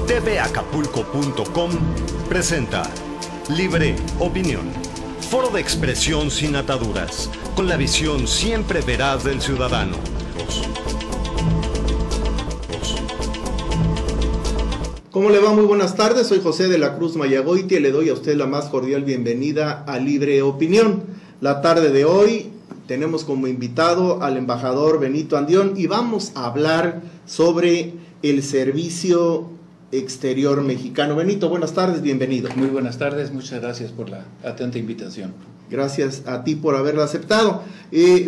tvacapulco.com presenta Libre Opinión, foro de expresión sin ataduras, con la visión siempre veraz del ciudadano. ¿Cómo le va? Muy buenas tardes, soy José de la Cruz Mayagoiti y le doy a usted la más cordial bienvenida a Libre Opinión. La tarde de hoy tenemos como invitado al embajador Benito Andión y vamos a hablar sobre el servicio exterior mexicano. Benito, buenas tardes, bienvenido. Muy buenas tardes, muchas gracias por la atenta invitación. Gracias a ti por haberla aceptado.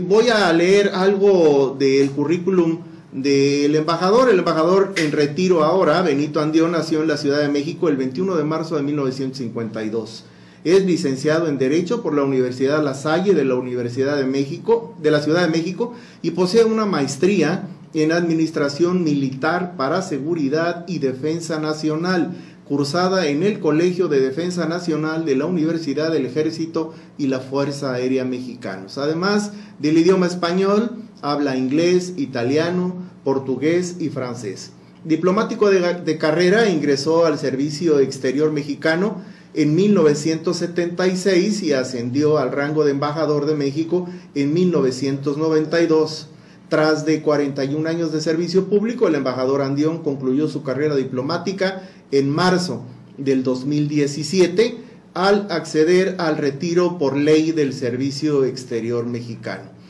Voy a leer algo del currículum del embajador. El embajador en retiro ahora, Benito Andión, nació en la Ciudad de México el 21 de marzo de 1952. Es licenciado en Derecho por la Universidad La Salle de la Universidad de México, de la Ciudad de México, y posee una maestría en Administración Militar para Seguridad y Defensa Nacional, cursada en el Colegio de Defensa Nacional de la Universidad del Ejército y la Fuerza Aérea Mexicanos. Además del idioma español, habla inglés, italiano, portugués y francés. Diplomático de carrera, ingresó al Servicio Exterior Mexicano en 1976 y ascendió al rango de embajador de México en 1992. Tras de 41 años de servicio público, el embajador Andión concluyó su carrera diplomática en marzo del 2017 al acceder al retiro por ley del Servicio Exterior Mexicano.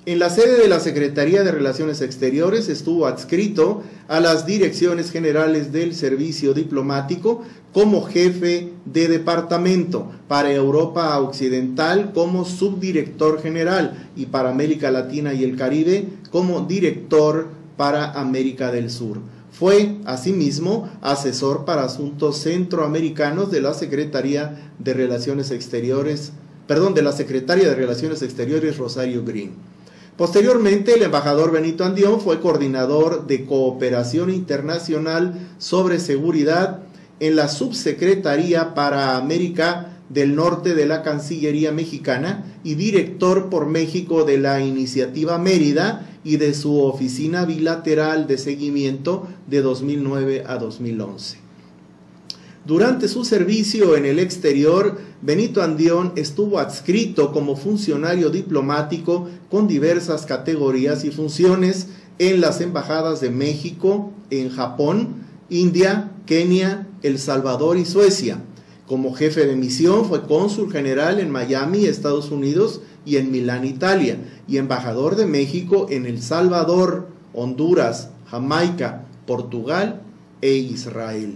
En la sede de la Secretaría de Relaciones Exteriores estuvo adscrito a las direcciones generales del servicio diplomático como jefe de departamento, para Europa Occidental como subdirector general y para América Latina y el Caribe como director para América del Sur. Fue, asimismo, asesor para asuntos centroamericanos de la Secretaría de Relaciones Exteriores, Rosario Green. Posteriormente, el embajador Benito Andión fue coordinador de cooperación internacional sobre seguridad en la Subsecretaría para América del Norte de la Cancillería Mexicana y director por México de la Iniciativa Mérida y de su oficina bilateral de seguimiento de 2009 a 2011. Durante su servicio en el exterior, Benito Andión estuvo adscrito como funcionario diplomático con diversas categorías y funciones en las embajadas de México, en Japón, India, Kenia, El Salvador y Suecia. Como jefe de misión fue cónsul general en Miami, Estados Unidos, y en Milán, Italia, y embajador de México en El Salvador, Honduras, Jamaica, Portugal e Israel.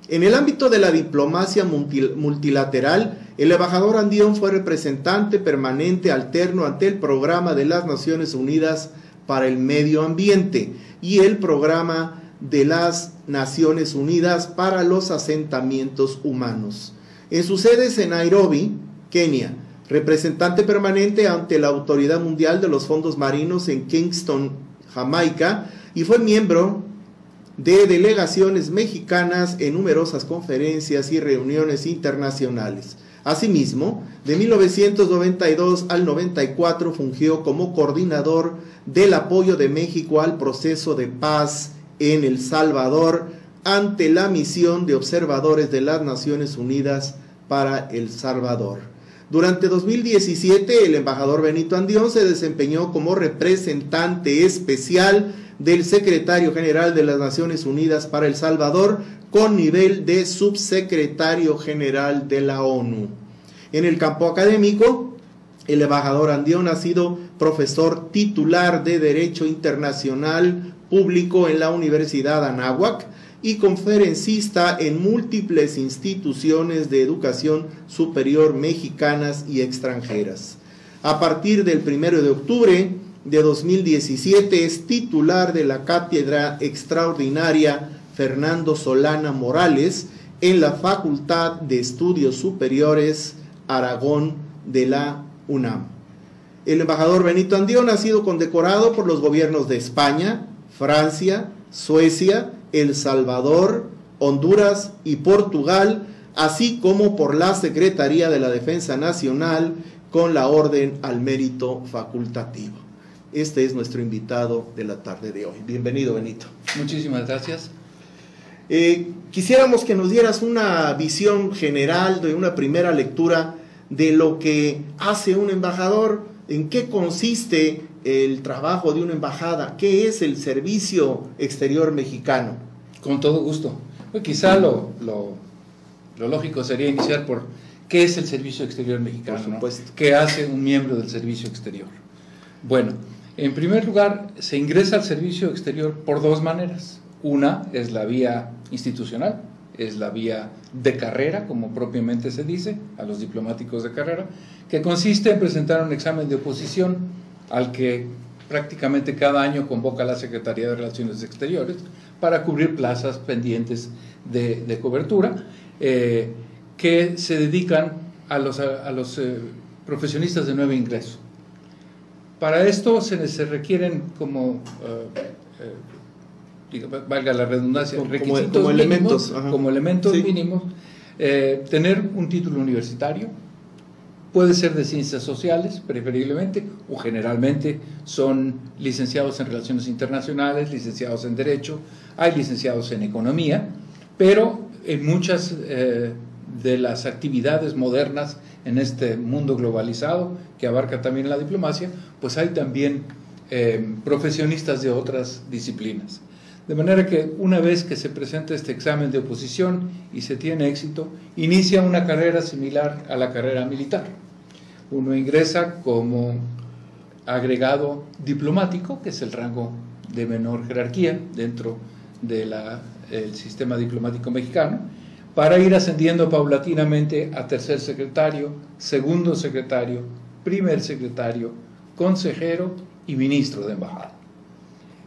En el ámbito de la diplomacia multilateral, el embajador Andión fue representante permanente alterno ante el Programa de las Naciones Unidas para el Medio Ambiente y el Programa de las Naciones Unidas para los Asentamientos Humanos. En sus sedes en Nairobi, Kenia, representante permanente ante la Autoridad Mundial de los Fondos Marinos en Kingston, Jamaica, y fue miembro de delegaciones mexicanas en numerosas conferencias y reuniones internacionales. Asimismo, de 1992 al 94 fungió como coordinador del apoyo de México al proceso de paz en El Salvador ante la misión de observadores de las Naciones Unidas para El Salvador. Durante 2017, el embajador Benito Andión se desempeñó como representante especial del secretario general de las Naciones Unidas para El Salvador con nivel de subsecretario general de la ONU. En el campo académico, el embajador Andión ha sido profesor titular de Derecho Internacional Público en la Universidad Anáhuac y conferencista en múltiples instituciones de educación superior mexicanas y extranjeras. A partir del 1 de octubre de 2017 es titular de la Cátedra Extraordinaria Fernando Solana Morales en la Facultad de Estudios Superiores Aragón de la UNAM. El embajador Benito Andión ha sido condecorado por los gobiernos de España, Francia, Suecia, El Salvador, Honduras y Portugal, así como por la Secretaría de la Defensa Nacional con la Orden al Mérito Facultativo. Este es nuestro invitado de la tarde de hoy. Bienvenido, Benito. Muchísimas gracias. Quisiéramos que nos dieras una visión general de una primera lectura de lo que hace un embajador, en qué consiste el trabajo de una embajada, qué es el servicio exterior mexicano. Con todo gusto. Pues quizá lo lógico sería iniciar por qué es el servicio exterior mexicano, Por supuesto. ¿no? ¿Qué hace un miembro del servicio exterior? Bueno, en primer lugar, se ingresa al servicio exterior por dos maneras. Una es la vía institucional, es la vía de carrera, como propiamente se dice, a los diplomáticos de carrera, que consiste en presentar un examen de oposición al que prácticamente cada año convoca la Secretaría de Relaciones Exteriores para cubrir plazas pendientes de cobertura, que se dedican a los profesionistas de nuevo ingreso. Para esto se requieren como, valga la redundancia, requisitos como elementos, mínimos, como elementos sí. mínimos, tener un título universitario, puede ser de ciencias sociales, preferiblemente, o generalmente son licenciados en Relaciones Internacionales, licenciados en Derecho, hay licenciados en Economía, pero en muchas de las actividades modernas en este mundo globalizado, que abarca también la diplomacia, pues hay también profesionistas de otras disciplinas. De manera que una vez que se presenta este examen de oposición y se tiene éxito, inicia una carrera similar a la carrera militar. Uno ingresa como agregado diplomático, que es el rango de menor jerarquía dentro del sistema diplomático mexicano, para ir ascendiendo paulatinamente a tercer secretario, segundo secretario, primer secretario, consejero y ministro de embajada.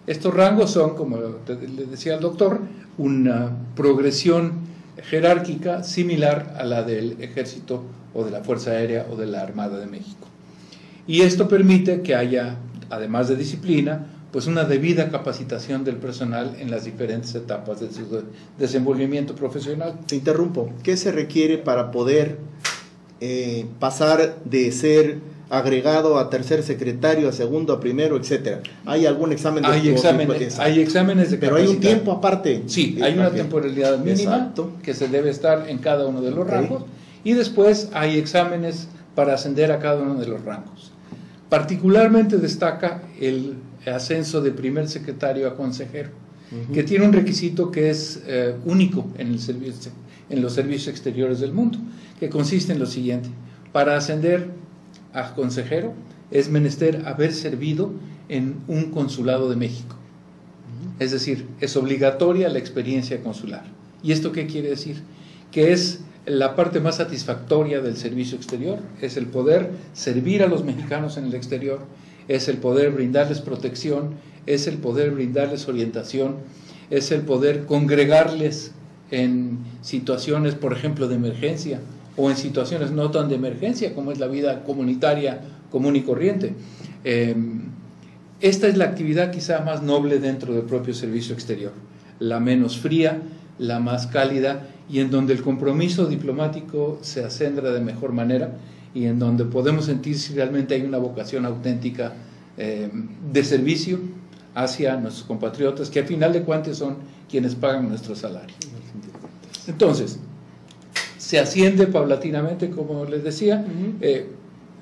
Estos rangos son, como le decía el doctor, una progresión jerárquica similar a la del Ejército o de la Fuerza Aérea o de la Armada de México. Y esto permite que haya, además de disciplina, pues una debida capacitación del personal en las diferentes etapas de su desenvolvimiento profesional. Te interrumpo. ¿Qué se requiere para poder pasar de ser agregado a tercer secretario, a segundo, a primero, etcétera? ¿Hay algún examen de Hay exámenes de pero capacidad. hay un tiempo aparte. Sí, hay una temporalidad mínima. Exacto. Que se debe estar en cada uno de los rangos, y después hay exámenes para ascender a cada uno de los rangos. Particularmente destaca el ascenso de primer secretario a consejero, que tiene un requisito que es único en los servicios exteriores del mundo, que consiste en lo siguiente: para ascender a consejero es menester haber servido en un consulado de México. Es decir, es obligatoria la experiencia consular. ¿Y esto qué quiere decir? Que es la parte más satisfactoria del servicio exterior, es el poder servir a los mexicanos en el exterior, es el poder brindarles protección, es el poder brindarles orientación, es el poder congregarles en situaciones, por ejemplo, de emergencia, o en situaciones no tan de emergencia como es la vida comunitaria común y corriente. Esta es la actividad quizá más noble dentro del propio servicio exterior, la menos fría, la más cálida, y en donde el compromiso diplomático se acendra de mejor manera, y en donde podemos sentir si realmente hay una vocación auténtica de servicio hacia nuestros compatriotas, que al final de cuentas son quienes pagan nuestro salario. Entonces, se asciende paulatinamente, como les decía,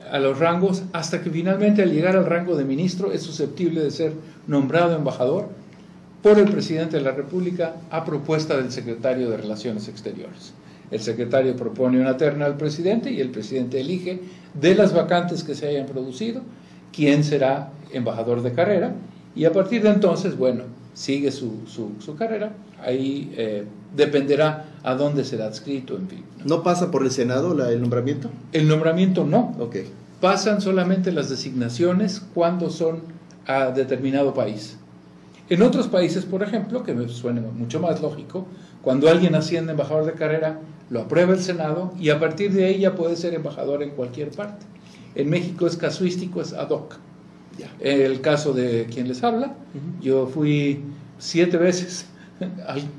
a los rangos, hasta que finalmente, al llegar al rango de ministro, es susceptible de ser nombrado embajador por el presidente de la República a propuesta del secretario de Relaciones Exteriores. El secretario propone una terna al presidente y el presidente elige de las vacantes que se hayan producido quién será embajador de carrera, y a partir de entonces, bueno, sigue su carrera. Ahí dependerá a dónde será adscrito, en fin. ¿No pasa por el Senado el nombramiento? El nombramiento no. Ok. Pasan solamente las designaciones cuando son a determinado país. En otros países, por ejemplo, que me suena mucho más lógico, cuando alguien asciende a embajador de carrera, lo aprueba el Senado y a partir de ahí ya puede ser embajador en cualquier parte. En México es casuístico, es ad hoc. El caso de quien les habla, yo fui 7 veces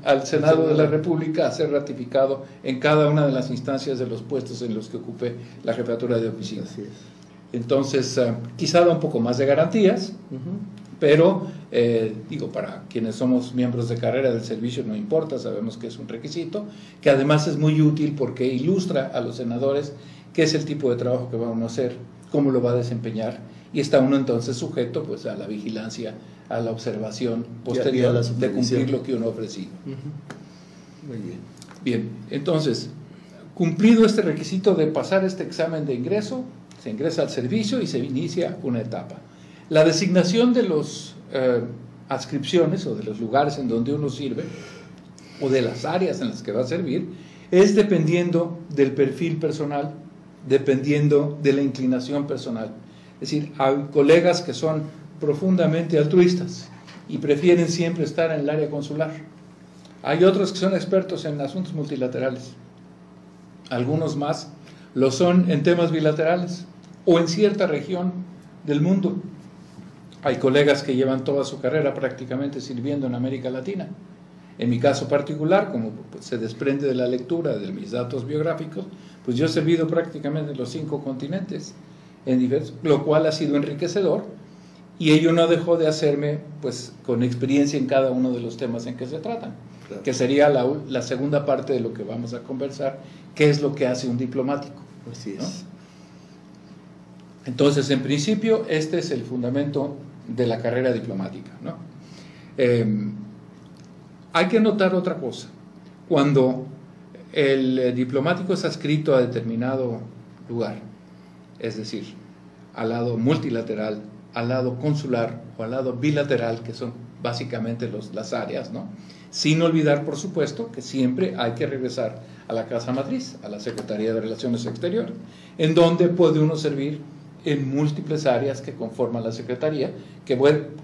al Senado de la República a ser ratificado en cada una de las instancias de los puestos en los que ocupé la jefatura de oficina. Así es. Entonces, quizá da un poco más de garantías, Pero, digo, para quienes somos miembros de carrera del servicio no importa, sabemos que es un requisito, que además es muy útil porque ilustra a los senadores qué es el tipo de trabajo que va uno a hacer, cómo lo va a desempeñar, y está uno entonces sujeto pues a la vigilancia, a la observación posterior de cumplir lo que uno ha ofrecido. Muy bien. Bien, entonces, cumplido este requisito de pasar este examen de ingreso, se ingresa al servicio y se inicia una etapa. La designación de las adscripciones o de los lugares en donde uno sirve o de las áreas en las que va a servir es dependiendo del perfil personal, dependiendo de la inclinación personal. Es decir, hay colegas que son profundamente altruistas y prefieren siempre estar en el área consular. Hay otros que son expertos en asuntos multilaterales. Algunos más lo son en temas bilaterales o en cierta región del mundo. Hay colegas que llevan toda su carrera prácticamente sirviendo en América Latina. En mi caso particular, como se desprende de la lectura de mis datos biográficos, pues yo he servido prácticamente en los 5 continentes, lo cual ha sido enriquecedor, y ello no dejó de hacerme pues con experiencia en cada uno de los temas en que se tratan, claro, que sería la segunda parte de lo que vamos a conversar, qué es lo que hace un diplomático. Así es. ¿No? Entonces, en principio, este es el fundamento de la carrera diplomática, ¿no? Hay que notar otra cosa. Cuando el diplomático es adscrito a determinado lugar, es decir, al lado multilateral, al lado consular o al lado bilateral, que son básicamente las áreas, ¿no? Sin olvidar, por supuesto, que siempre hay que regresar a la casa matriz, a la Secretaría de Relaciones Exteriores, en donde puede uno servir en múltiples áreas que conforman la Secretaría, que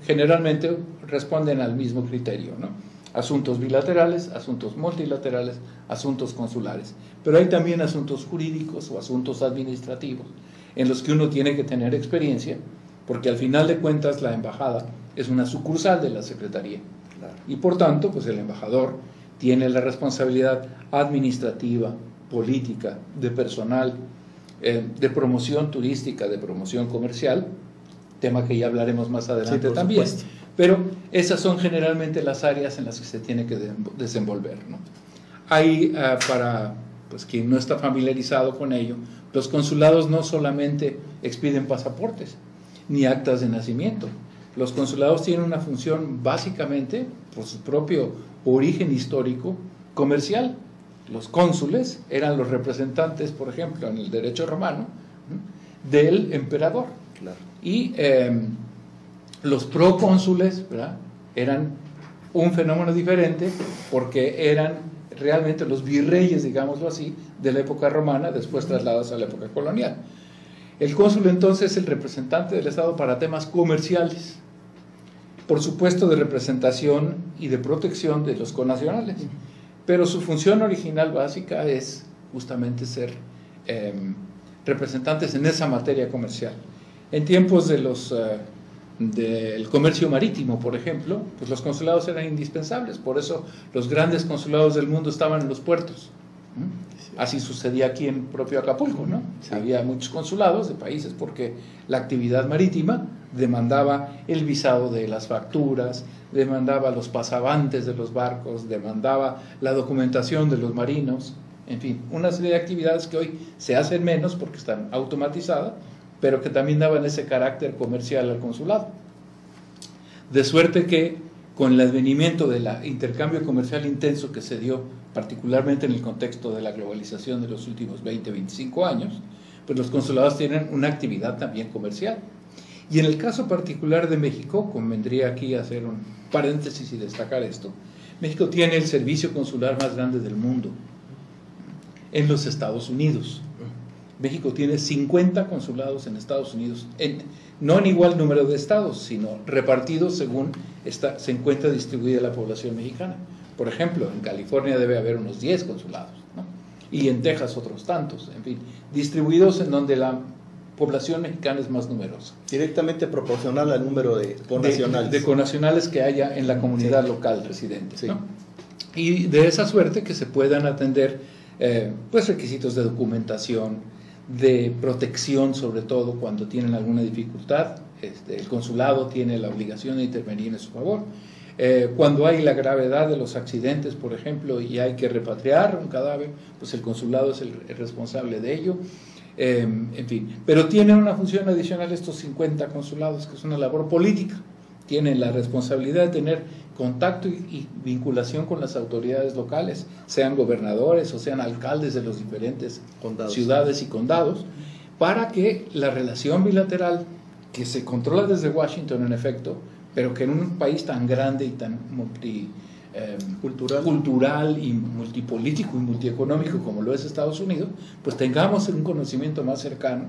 generalmente responden al mismo criterio, ¿no? Asuntos bilaterales, asuntos multilaterales, asuntos consulares. Pero hay también asuntos jurídicos o asuntos administrativos en los que uno tiene que tener experiencia, porque al final de cuentas la embajada es una sucursal de la Secretaría. Claro. Y por tanto, pues el embajador tiene la responsabilidad administrativa, política, de personal, de promoción turística, de promoción comercial, tema que ya hablaremos más adelante, sí, también. Supuesto. Pero esas son generalmente las áreas en las que se tiene que desenvolver, ¿no? Hay, para pues, quien no está familiarizado con ello, los consulados no solamente expiden pasaportes ni actas de nacimiento. Los consulados tienen una función básicamente, por su propio origen histórico, comercial. Los cónsules eran los representantes, por ejemplo, en el derecho romano, del emperador. Claro. Y los procónsules, ¿verdad?, eran un fenómeno diferente porque eran realmente los virreyes, digámoslo así, de la época romana, después trasladados a la época colonial. El cónsul entonces es el representante del Estado para temas comerciales, por supuesto de representación y de protección de los connacionales, pero su función original básica es justamente ser representantes en esa materia comercial. En tiempos de del comercio marítimo, por ejemplo, pues los consulados eran indispensables, por eso los grandes consulados del mundo estaban en los puertos. Así sucedía aquí en propio Acapulco, ¿no? Sí. Había muchos consulados de países porque la actividad marítima demandaba el visado de las facturas, demandaba los pasabantes de los barcos, demandaba la documentación de los marinos, en fin, una serie de actividades que hoy se hacen menos porque están automatizadas, pero que también daban ese carácter comercial al consulado. De suerte que con el advenimiento del intercambio comercial intenso que se dio, particularmente en el contexto de la globalización de los últimos 20, 25 años, pues los consulados tienen una actividad también comercial. Y en el caso particular de México, convendría aquí hacer un paréntesis y destacar esto, México tiene el servicio consular más grande del mundo, en los Estados Unidos. México tiene 50 consulados en Estados Unidos, no en igual número de estados, sino repartidos según se encuentra distribuida la población mexicana. Por ejemplo, en California debe haber unos 10 consulados, ¿no? Y en Texas otros tantos, en fin, distribuidos en donde la población mexicana es más numerosa. Directamente proporcional al número de connacionales. De connacionales que haya en la comunidad sí. local residente, sí. ¿no? Y de esa suerte que se puedan atender pues requisitos de documentación, de protección, sobre todo cuando tienen alguna dificultad, el consulado tiene la obligación de intervenir en su favor. Cuando hay la gravedad de los accidentes, por ejemplo, y hay que repatriar un cadáver, pues el consulado es el responsable de ello. En fin, pero tienen una función adicional estos 50 consulados, que es una labor política. Tienen la responsabilidad de tener contacto y vinculación con las autoridades locales, sean gobernadores o sean alcaldes de los diferentes ciudades y condados, para que la relación bilateral, que se controla desde Washington en efecto, pero que en un país tan grande y tan cultural y multipolítico y multieconómico como lo es Estados Unidos, pues tengamos un conocimiento más cercano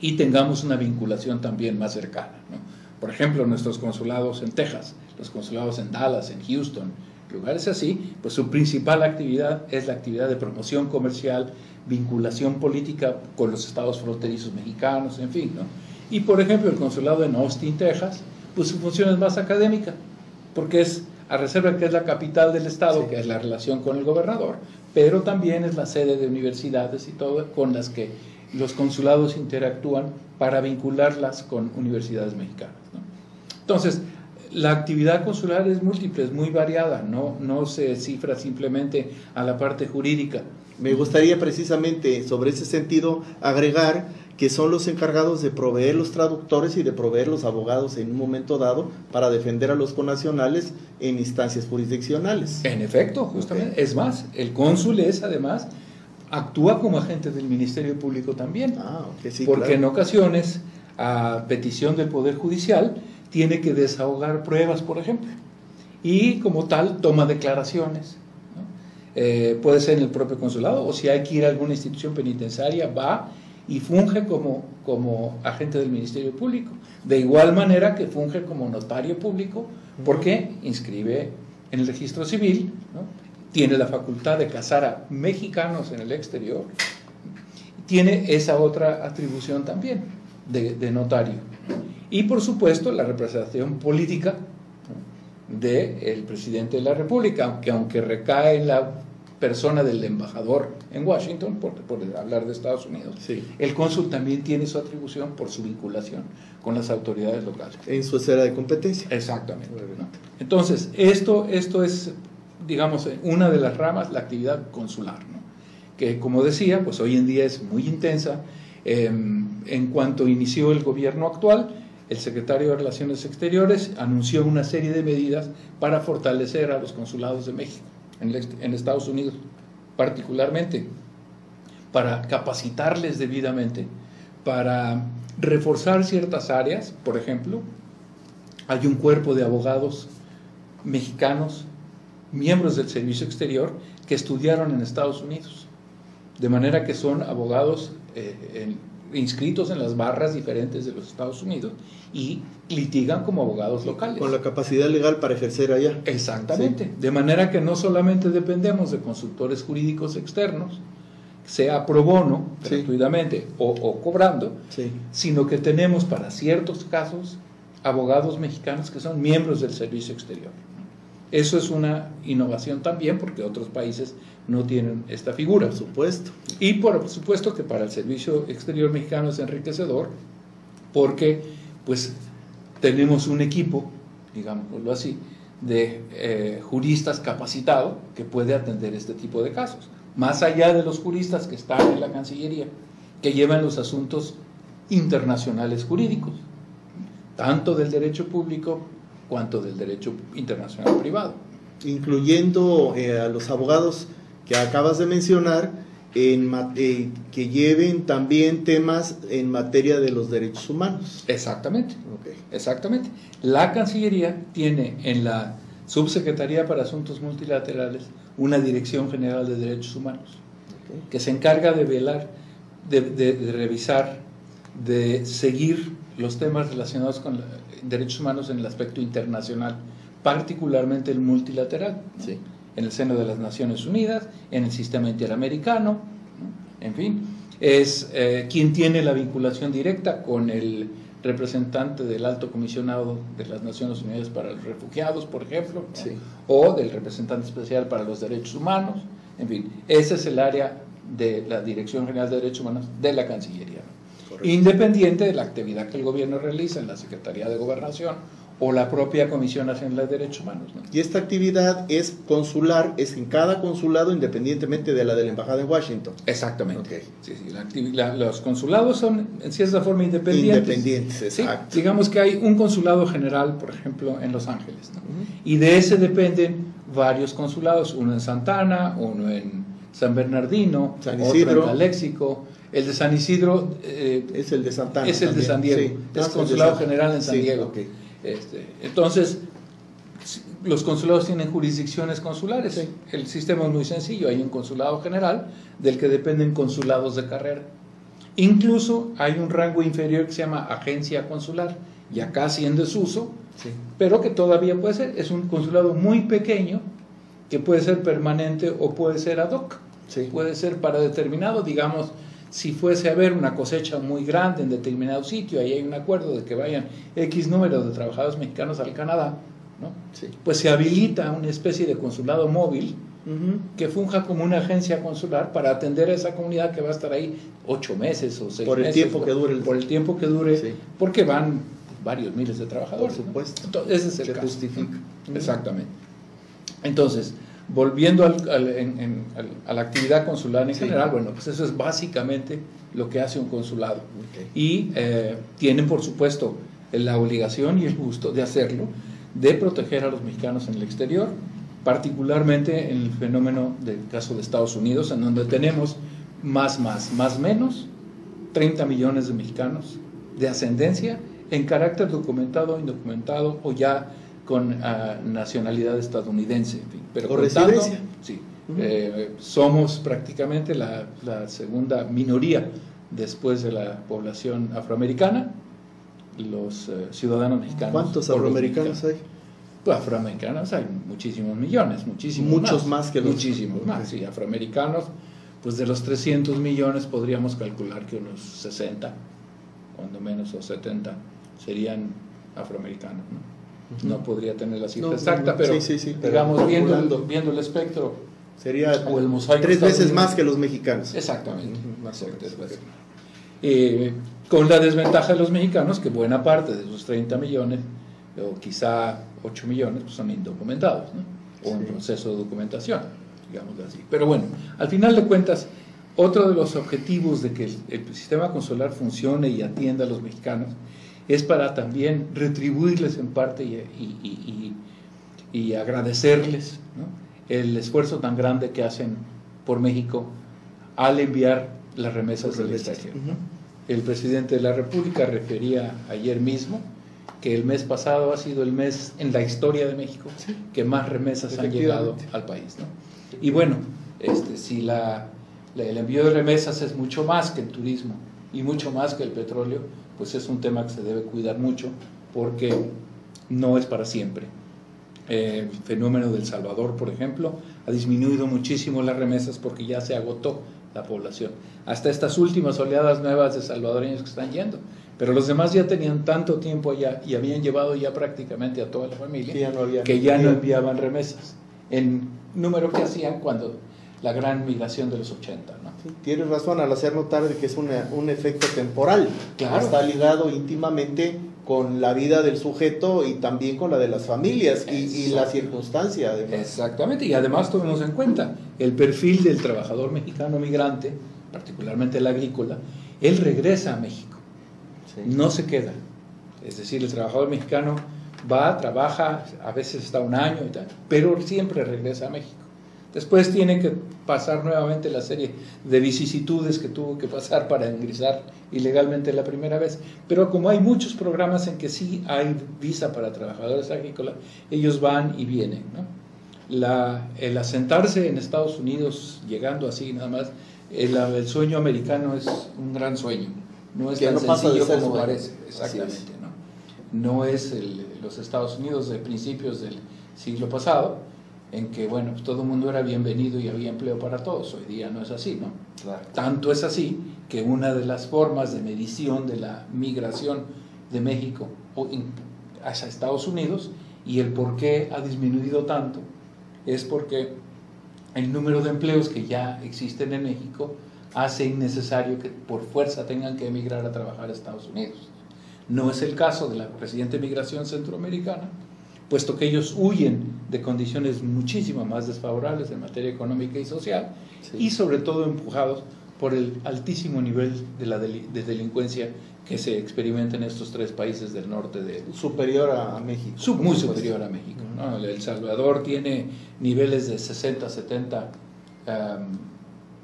y tengamos una vinculación también más cercana, ¿no? Por ejemplo, nuestros consulados en Texas, los consulados en Dallas, en Houston, lugares así, pues su principal actividad es la actividad de promoción comercial, vinculación política con los estados fronterizos mexicanos, en fin, ¿no? Y por ejemplo, el consulado en Austin, Texas, pues su función es más académica, porque es, a reserva que es la capital del estado, sí, que es la relación con el gobernador, pero también es la sede de universidades y todo, con las que los consulados interactúan para vincularlas con universidades mexicanas, ¿no? Entonces, la actividad consular es múltiple, es muy variada, no se cifra simplemente a la parte jurídica. Me gustaría precisamente sobre ese sentido agregar que son los encargados de proveer los traductores y de proveer los abogados en un momento dado para defender a los connacionales en instancias jurisdiccionales. En efecto, justamente. Okay. Es más, el cónsul además actúa como agente del Ministerio Público también, okay, sí, porque claro, en ocasiones, a petición del Poder Judicial, tiene que desahogar pruebas, por ejemplo, y como tal toma declaraciones, ¿no? Puede ser en el propio consulado, o si hay que ir a alguna institución penitenciaria, va y funge como agente del Ministerio Público, de igual manera que funge como notario público, porque inscribe en el registro civil, ¿no? Tiene la facultad de casar a mexicanos en el exterior, tiene esa otra atribución también de notario. Y por supuesto la representación política, ¿no?, del presidente de la República, aunque recae en la persona del embajador en Washington, por hablar de Estados Unidos, sí, el cónsul también tiene su atribución por su vinculación con las autoridades locales. En su esfera de competencia. Exactamente, ¿no? Entonces, esto es, digamos, una de las ramas, la actividad consular, ¿no?, que como decía, pues hoy en día es muy intensa. En cuanto inició el gobierno actual, el secretario de Relaciones Exteriores anunció una serie de medidas para fortalecer a los consulados de México en Estados Unidos, particularmente para capacitarles debidamente, para reforzar ciertas áreas. Por ejemplo, hay un cuerpo de abogados mexicanos, miembros del Servicio Exterior, que estudiaron en Estados Unidos, de manera que son abogados inscritos en las barras diferentes de los Estados Unidos y litigan como abogados locales. Con la capacidad legal para ejercer allá. Exactamente. Sí. De manera que no solamente dependemos de consultores jurídicos externos, sea pro bono, sí, gratuitamente o cobrando, sí, sino que tenemos para ciertos casos abogados mexicanos que son miembros del Servicio Exterior. Eso es una innovación también, porque otros países no tienen esta figura. Por supuesto. Y por supuesto que para el Servicio Exterior mexicano es enriquecedor, porque pues tenemos un equipo, digámoslo así, de juristas capacitado que puede atender este tipo de casos. Más allá de los juristas que están en la Cancillería, que llevan los asuntos internacionales jurídicos, tanto del derecho público cuanto del derecho internacional privado. Incluyendo a los abogados que acabas de mencionar, que lleven también temas en materia de los derechos humanos. Exactamente, okay, exactamente. La Cancillería tiene en la Subsecretaría para Asuntos Multilaterales una Dirección General de Derechos Humanos, okay, que se encarga de velar, de revisar, de seguir los temas relacionados con derechos humanos en el aspecto internacional, particularmente el multilateral, ¿no?, sí, en el seno de las Naciones Unidas, en el sistema interamericano, ¿no?, en fin, es quien tiene la vinculación directa con el representante del Alto Comisionado de las Naciones Unidas para los Refugiados, por ejemplo, ¿no?, sí, o del representante especial para los derechos humanos, en fin, ese es el área de la Dirección General de Derechos Humanos de la Cancillería, ¿no? independiente de la actividad que el gobierno realiza en la Secretaría de Gobernación o la propia Comisión Nacional de Derechos Humanos, ¿no? Y esta actividad es consular, es en cada consulado independientemente de la Embajada en Washington. Exactamente. Okay. Sí, los consulados son en cierta forma independientes. Independientes, exacto. Sí, digamos que hay un consulado general, por ejemplo, en Los Ángeles, ¿no? Y de ese dependen varios consulados, uno en Santa Ana, uno en San Bernardino, San otro Isidro. en Calexico. El de San Isidro es el de Santa Ana. es el de San Diego, sí. Es consulado general en San Diego. Okay. Entonces, los consulados tienen jurisdicciones consulares. Sí. El sistema es muy sencillo. Hay un consulado general del que dependen consulados de carrera. Incluso hay un rango inferior que se llama agencia consular, ya casi en desuso, sí, pero que todavía puede ser. Es un consulado muy pequeño que puede ser permanente o puede ser ad hoc. Sí. Puede ser para determinado, digamos, si fuese a haber una cosecha muy grande en determinado sitio, ahí hay un acuerdo de que vayan X número de trabajadores mexicanos al Canadá, ¿no? Sí. Pues se habilita una especie de consulado móvil que funja como una agencia consular para atender a esa comunidad que va a estar ahí 8 meses o 6 meses. Por el tiempo que dure, sí, porque van varios miles de trabajadores. Por supuesto. ¿No? Entonces, ese es el se caso. Justifica. Exactamente. Entonces, volviendo a la actividad consular en general, bueno, pues eso es básicamente lo que hace un consulado. Okay. Y tienen, por supuesto, la obligación y el gusto de hacerlo, de proteger a los mexicanos en el exterior, particularmente en el fenómeno del caso de Estados Unidos, en donde tenemos más menos 30 millones de mexicanos de ascendencia en carácter documentado, indocumentado o ya con nacionalidad estadounidense, en fin, pero ¿o residencia? Sí, somos prácticamente la segunda minoría después de la población afroamericana, los ciudadanos mexicanos. ¿Cuántos afroamericanos hay? Pues afroamericanos hay muchísimos millones, muchos más que los muchísimos más, sí, afroamericanos, pues de los 300 millones podríamos calcular que unos 60, cuando menos, o 70 serían afroamericanos, ¿no? No podría tener la cifra exacta, pero digamos, viendo el espectro, sería o el mosaico 3 veces más que los mexicanos. Exactamente, con la desventaja de los mexicanos, que buena parte de esos 30 millones, o quizá 8 millones, pues son indocumentados, ¿no? O en proceso de documentación, digamos así. Pero bueno, al final de cuentas, otro de los objetivos de que el sistema consular funcione y atienda a los mexicanos es para también retribuirles en parte y agradecerles, ¿no?, el esfuerzo tan grande que hacen por México al enviar las remesas del extranjero. El presidente de la República refería ayer mismo que el mes pasado ha sido el mes en la historia de México que más remesas han llegado al país, ¿no? Y bueno, si el envío de remesas es mucho más que el turismo y mucho más que el petróleo, pues es un tema que se debe cuidar mucho porque no es para siempre. El fenómeno del Salvador, por ejemplo, ha disminuido muchísimo las remesas porque ya se agotó la población. Hasta estas últimas oleadas nuevas de salvadoreños que están yendo, pero los demás ya tenían tanto tiempo allá y habían llevado ya prácticamente a toda la familia que ya no enviaban remesas en número que hacían cuando la gran migración de los 80, ¿no? Sí, tienes razón al hacer notar de que es un efecto temporal. Claro. Está ligado íntimamente con la vida del sujeto y también con la de las familias y la circunstancia, además. Exactamente, y además tomemos en cuenta el perfil del trabajador mexicano migrante, particularmente el agrícola. Él regresa a México, no se queda. Es decir, el trabajador mexicano va, trabaja, a veces está un año y tal, pero siempre regresa a México. Después tiene que pasar nuevamente la serie de vicisitudes que tuvo que pasar para ingresar ilegalmente la primera vez. Pero como hay muchos programas en que sí hay visa para trabajadores agrícolas, ellos van y vienen, ¿no? El asentarse en Estados Unidos, llegando así nada más, el sueño americano es un gran sueño. No es tan sencillo como parece. Exactamente, ¿no? No es los Estados Unidos de principios del siglo pasado, en que, bueno, pues todo el mundo era bienvenido y había empleo para todos. Hoy día no es así, ¿no? Claro. Tanto es así que una de las formas de medición de la migración de México hacia Estados Unidos y el por qué ha disminuido tanto es porque el número de empleos que ya existen en México hace innecesario que por fuerza tengan que emigrar a trabajar a Estados Unidos. No es el caso de la reciente migración centroamericana, puesto que ellos huyen de condiciones muchísimo más desfavorables en materia económica y social, sí, y sobre todo empujados por el altísimo nivel de delincuencia que se experimenta en estos tres países del norte de... Superior a México. Muy superior a México, ¿no? El Salvador tiene niveles de 60, 70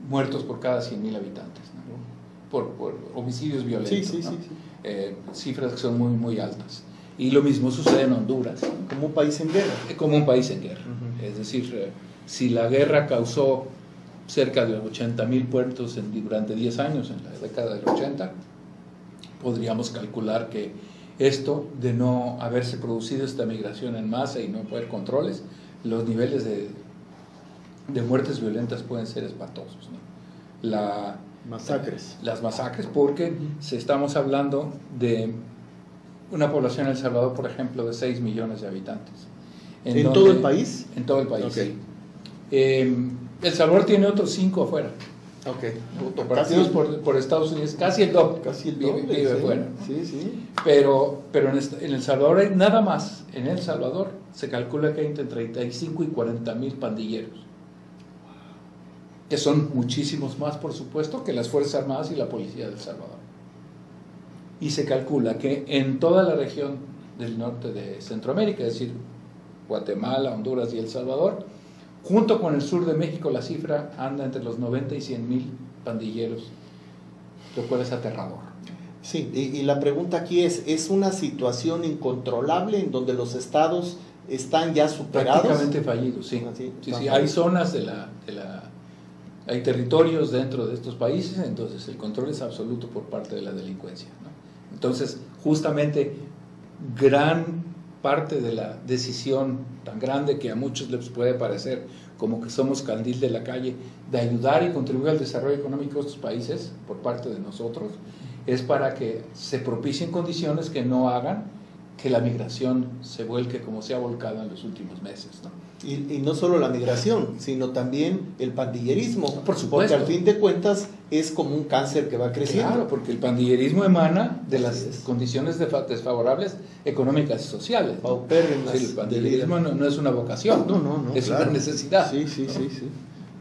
muertos por cada 100,000 habitantes, ¿no? Por homicidios violentos, sí, ¿no? sí, sí. Cifras que son muy, muy altas. Y lo mismo sucede en Honduras, ¿no? Como un país en guerra. Como un país en guerra. Es decir, si la guerra causó cerca de 80,000 muertos durante 10 años, en la década del 80, podríamos calcular que esto, de no haberse producido esta migración en masa y no haber controles, los niveles de muertes violentas pueden ser espantosos, ¿no? Las masacres, porque estamos hablando de una población en El Salvador, por ejemplo, de 6 millones de habitantes. ¿En todo el país? En todo el país, okay. Sí. El Salvador tiene otros 5 afuera. Okay. Partidos por Estados Unidos, casi el doble. Vive fuera. Sí, sí. Pero en El Salvador hay nada más. En El Salvador se calcula que hay entre 35 y 40,000 pandilleros, que son muchísimos más, por supuesto, que las Fuerzas Armadas y la Policía de El Salvador. Y se calcula que en toda la región del norte de Centroamérica, es decir, Guatemala, Honduras y El Salvador, junto con el sur de México, la cifra anda entre los 90 y 100,000 pandilleros, lo cual es aterrador. Sí, y la pregunta aquí ¿es una situación incontrolable en donde los estados están ya superados? Prácticamente fallidos, sí. Sí. Hay zonas hay territorios dentro de estos países, entonces el control es absoluto por parte de la delincuencia, ¿no? Entonces, justamente, gran parte de la decisión tan grande que a muchos les puede parecer como que somos candil de la calle, de ayudar y contribuir al desarrollo económico de estos países por parte de nosotros, es para que se propicien condiciones que no hagan que la migración se vuelque como se ha volcado en los últimos meses, ¿no? Y no solo la migración, sino también el pandillerismo. Por supuesto. Porque al fin de cuentas es como un cáncer que va creciendo. Claro, porque el pandillerismo emana de las condiciones desfavorables económicas y sociales. Paupérrimas. Sí, el pandillerismo no es una vocación, no, es claro. una necesidad. Sí.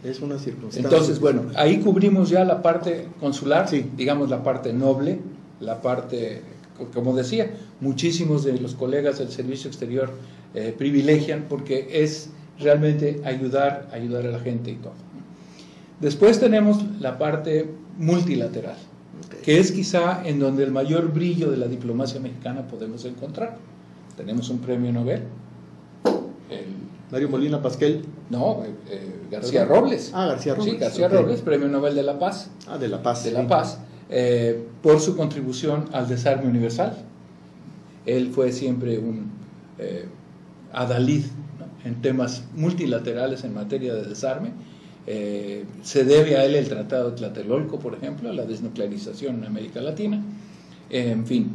Es una circunstancia. Entonces, bueno, ahí cubrimos ya la parte consular, sí, digamos la parte noble, la parte, como decía, muchísimos de los colegas del servicio exterior privilegian porque es realmente ayudar a la gente y todo. Después tenemos la parte multilateral, okay, que es quizá en donde el mayor brillo de la diplomacia mexicana podemos encontrar. Tenemos un premio Nobel. Mario Molina Pasquel. No, García Robles. García Robles. Sí, García Robles, premio Nobel de la Paz. De la Paz. De la Paz, por su contribución al desarme universal. Él fue siempre un adalid, ¿no?, en temas multilaterales en materia de desarme. Se debe a él el Tratado de Tlatelolco, por ejemplo, la desnuclearización en América Latina, en fin.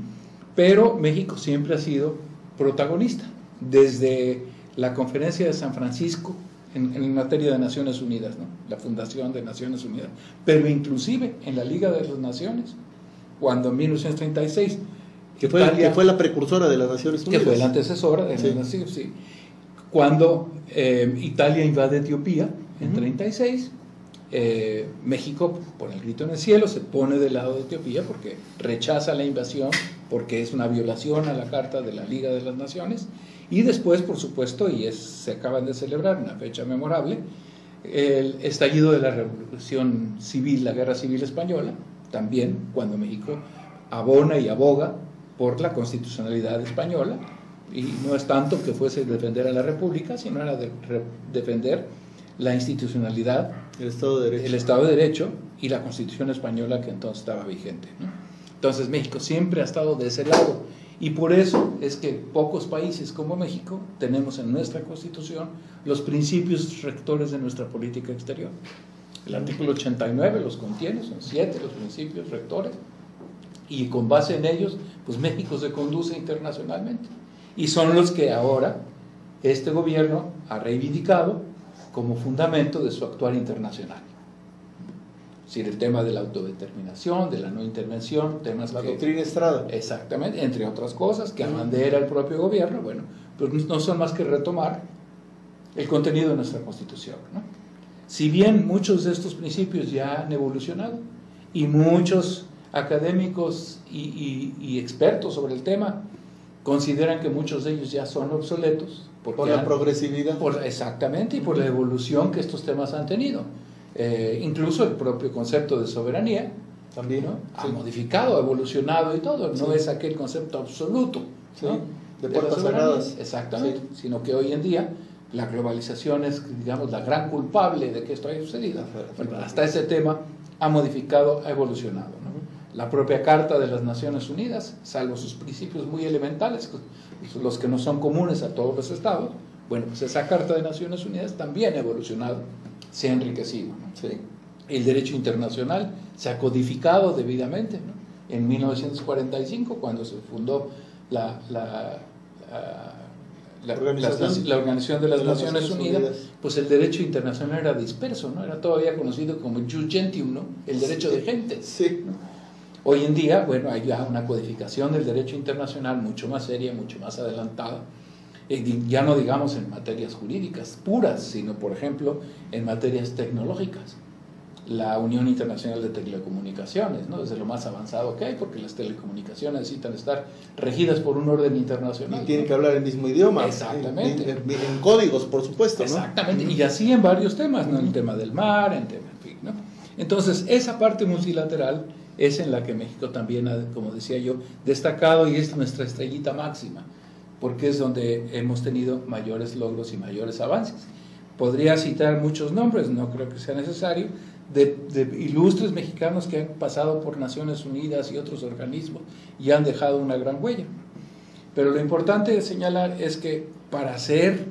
Pero México siempre ha sido protagonista, desde la Conferencia de San Francisco en materia de Naciones Unidas, ¿no?, la fundación de Naciones Unidas, pero inclusive en la Liga de las Naciones, cuando en 1936... Que fue la precursora de las Naciones Unidas. Que fue la antecesora de las Naciones, sí. Cuando Italia invade Etiopía en 1936, México, por el grito en el cielo, se pone del lado de Etiopía porque rechaza la invasión, porque es una violación a la Carta de la Liga de las Naciones. Y después, por supuesto, se acaban de celebrar una fecha memorable, el estallido de la Revolución Civil, la Guerra Civil Española, también cuando México abona y aboga por la constitucionalidad española, y no es tanto que fuese defender a la República, sino era defender la institucionalidad, el Estado de Derecho y la Constitución española que entonces estaba vigente, ¿no? Entonces México siempre ha estado de ese lado, y por eso es que pocos países como México tenemos en nuestra Constitución los principios rectores de nuestra política exterior. El artículo 89 los contiene, son 7 los principios rectores, y con base en ellos, pues México se conduce internacionalmente. Y son los que ahora este gobierno ha reivindicado como fundamento de su actuar internacional. Es decir, el tema de la autodeterminación, de la no intervención, temas la doctrina Estrada. Exactamente, entre otras cosas, que abandera el propio gobierno, bueno, pues no son más que retomar el contenido de nuestra Constitución, ¿no? Si bien muchos de estos principios ya han evolucionado y muchos académicos y expertos sobre el tema consideran que muchos de ellos ya son obsoletos. Por la progresividad. Exactamente, y por la evolución que estos temas han tenido. Incluso el propio concepto de soberanía también, ¿no? Ha modificado, ha evolucionado y todo. No es aquel concepto absoluto, ¿no? de puertas cerradas. Exactamente, sino que hoy en día la globalización es, digamos, la gran culpable de que esto haya sucedido. Bueno, hasta ese tema ha modificado, ha evolucionado, ¿no? La propia Carta de las Naciones Unidas, salvo sus principios muy elementales, los que no son comunes a todos los estados, bueno, pues esa Carta de Naciones Unidas también ha evolucionado, se ha enriquecido, ¿no? Sí. El derecho internacional se ha codificado debidamente, ¿no? En 1945, cuando se fundó la Organización de las Naciones Unidas, pues el derecho internacional era disperso, ¿no? Era todavía conocido como jus gentium, ¿no? El derecho de gente. Sí. ¿no? Hoy en día, bueno, hay ya una codificación del derecho internacional mucho más seria, mucho más adelantada, ya no digamos en materias jurídicas puras, sino por ejemplo en materias tecnológicas. La Unión Internacional de Telecomunicaciones, ¿no? Desde lo más avanzado que hay, porque las telecomunicaciones necesitan estar regidas por un orden internacional. Y tienen que hablar el mismo idioma. Exactamente. En códigos, por supuesto, ¿no? Exactamente, y así en varios temas, ¿no? En el tema del mar, en fin, ¿no? Entonces, esa parte multilateral es en la que México también ha, como decía yo, destacado, y es nuestra estrellita máxima, porque es donde hemos tenido mayores logros y mayores avances. Podría citar muchos nombres, no creo que sea necesario, de ilustres mexicanos que han pasado por Naciones Unidas y otros organismos y han dejado una gran huella. Pero lo importante de señalar es que para ser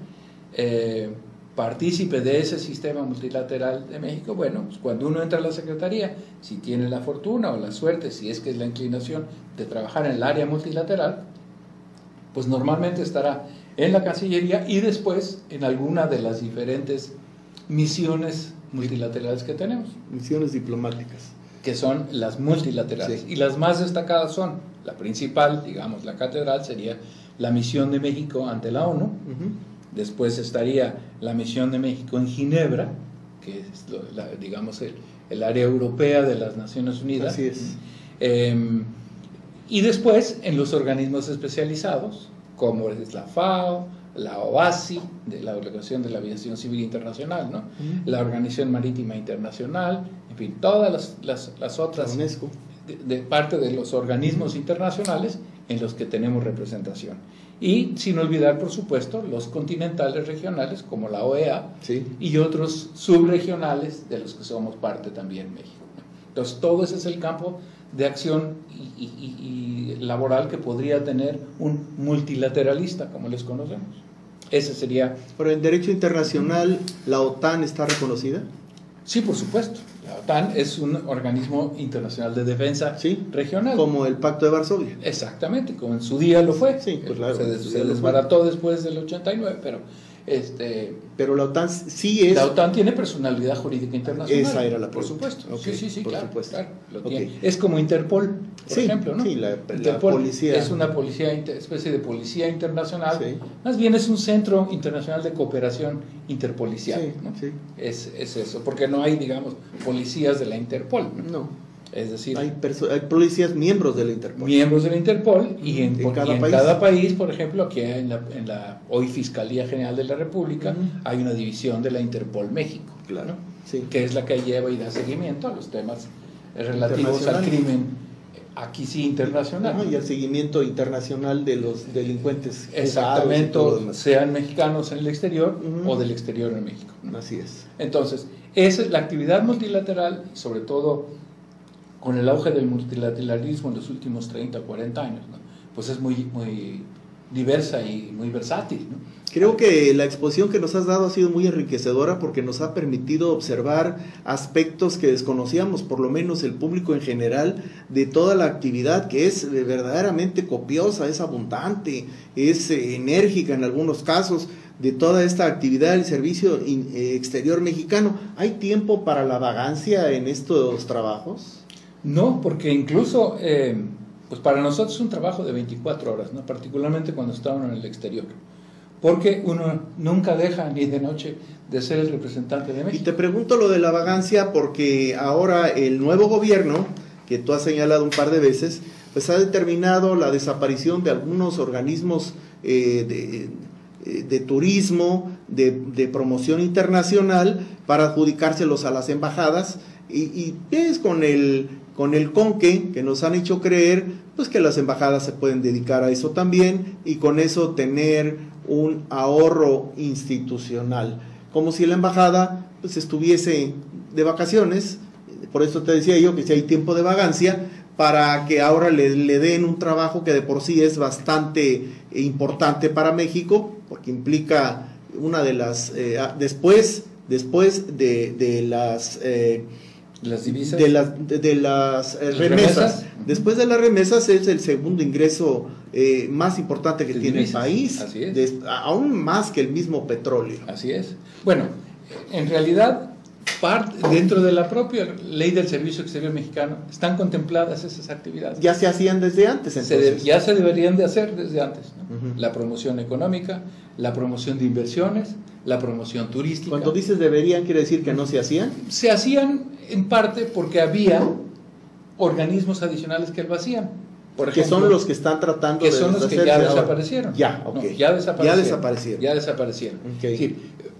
partícipe de ese sistema multilateral de México, bueno, pues cuando uno entra a la Secretaría, si tiene la fortuna o la suerte, si es que es la inclinación de trabajar en el área multilateral, pues normalmente estará en la Cancillería y después en alguna de las diferentes misiones multilaterales que tenemos. Misiones diplomáticas. Que son las multilaterales. Sí. Y las más destacadas son, la principal, digamos, la catedral, sería la misión de México ante la ONU. Después estaría la misión de México en Ginebra, que es, digamos, el área europea de las Naciones Unidas. Así es. Y después en los organismos especializados, como es la FAO, la OASI, de la Organización de la Aviación Civil Internacional, ¿no? La Organización Marítima Internacional, en fin, todas las otras, la UNESCO, de parte de los organismos internacionales en los que tenemos representación. Y sin olvidar, por supuesto, los continentales regionales como la OEA, sí, y otros subregionales de los que somos parte también México, ¿no? Entonces todo ese es el campo de acción y laboral que podría tener un multilateralista, como les conocemos. Ese sería... Pero en derecho internacional, ¿la OTAN está reconocida? Sí, por supuesto. La OTAN es un organismo internacional de defensa, sí, regional. Como el Pacto de Varsovia. Exactamente, como en su día lo fue. Sí, pues claro. Se desbarató después del 89, pero... Pero la OTAN sí es... La OTAN tiene personalidad jurídica internacional. Esa era la por pregunta. supuesto. Okay, sí, por claro, supuesto. Claro, lo tiene. Es como Interpol, por ejemplo, ¿no? Sí, la Interpol policía. es una especie de policía internacional. Sí. Más bien es un centro internacional de cooperación interpolicial, sí, ¿no? Sí. Es eso, porque no hay, digamos, policías de la Interpol, ¿no? No. Es decir, hay policías miembros de la Interpol. Miembros de la Interpol y en cada país, por ejemplo, aquí en la hoy Fiscalía General de la República, hay una división de la Interpol México, claro, ¿no? Sí. Que es la que lleva y da seguimiento a los temas relativos al crimen, aquí sí internacional. Y al seguimiento internacional de los delincuentes. Exactamente, sean mexicanos en el exterior o del exterior en México, ¿no? Así es. Entonces, esa es la actividad multilateral, sobre todo con el auge del multilateralismo en los últimos 30 o 40 años, ¿no? Pues es muy diversa y muy versátil, ¿no? Creo que la exposición que nos has dado ha sido muy enriquecedora porque nos ha permitido observar aspectos que desconocíamos, por lo menos el público en general, de toda la actividad que es verdaderamente copiosa, es abundante, es enérgica en algunos casos, de toda esta actividad del servicio exterior mexicano. ¿Hay tiempo para la vagancia en estos trabajos? No, porque incluso pues para nosotros es un trabajo de 24 horas, ¿no? Particularmente cuando estamos en el exterior, porque uno nunca deja ni de noche de ser el representante de México. Y te pregunto lo de la vagancia porque ahora el nuevo gobierno, que tú has señalado un par de veces, pues ha determinado la desaparición de algunos organismos de turismo, de promoción internacional, para adjudicárselos a las embajadas, y es con el conque que nos han hecho creer pues que las embajadas se pueden dedicar a eso también, y con eso tener un ahorro institucional, como si la embajada pues estuviese de vacaciones. Por eso te decía yo que si hay tiempo de vagancia, para que ahora le den un trabajo que de por sí es bastante importante para México, porque implica una de las después de las divisas, de las remesas. Después de las remesas es el segundo ingreso más importante que tiene el país. Así es. Aún más que el mismo petróleo. Así es. Bueno, en realidad, dentro de la propia ley del Servicio Exterior Mexicano están contempladas esas actividades. Ya se hacían desde antes, entonces. Ya se deberían de hacer desde antes, ¿no? Uh-huh. La promoción económica, la promoción de inversiones, la promoción turística. Cuando dices deberían, ¿quiere decir que no se hacían? Se hacían en parte porque había organismos adicionales que lo hacían. Por ejemplo, que son los que están tratando de son los que ya desaparecieron. Ya, ok. No, ya desaparecieron. Ya desaparecieron. Okay. Es decir,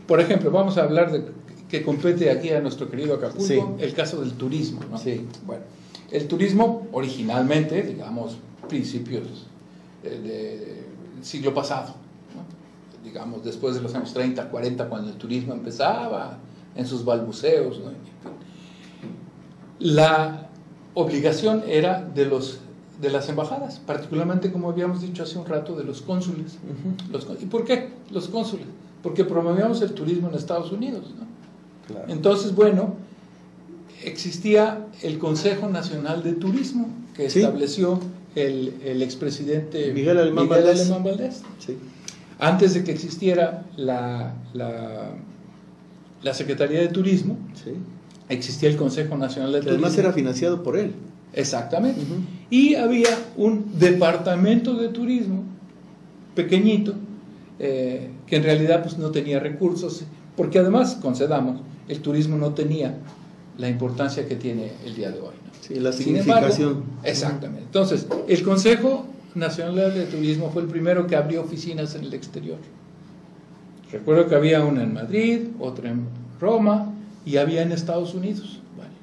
por ejemplo, vamos a hablar de que compete aquí a nuestro querido Acapulco, sí, el caso del turismo, ¿no? Sí. Bueno, el turismo originalmente, digamos, principios del siglo pasado, ¿no? Digamos, después de los años 30, 40, cuando el turismo empezaba en sus balbuceos, ¿no? La obligación era de las embajadas, particularmente, como habíamos dicho hace un rato, de los cónsules. Uh-huh. ¿Y por qué los cónsules? Porque promovíamos el turismo en Estados Unidos, ¿no? Claro. Entonces, bueno, existía el Consejo Nacional de Turismo que ¿sí? estableció el expresidente Miguel Alemán Valdés. Sí. Antes de que existiera la Secretaría de Turismo, sí, existía el Consejo Nacional de Turismo. Además era financiado por él. Exactamente. Uh-huh. Y había un departamento de turismo pequeñito que en realidad pues no tenía recursos, porque además, concedamos, el turismo no tenía la importancia que tiene el día de hoy, ¿no? Sí, la significación. Sin embargo, exactamente. Entonces, el Consejo Nacional de Turismo fue el primero que abrió oficinas en el exterior. Recuerdo que había una en Madrid, otra en Roma, y había en Estados Unidos varios.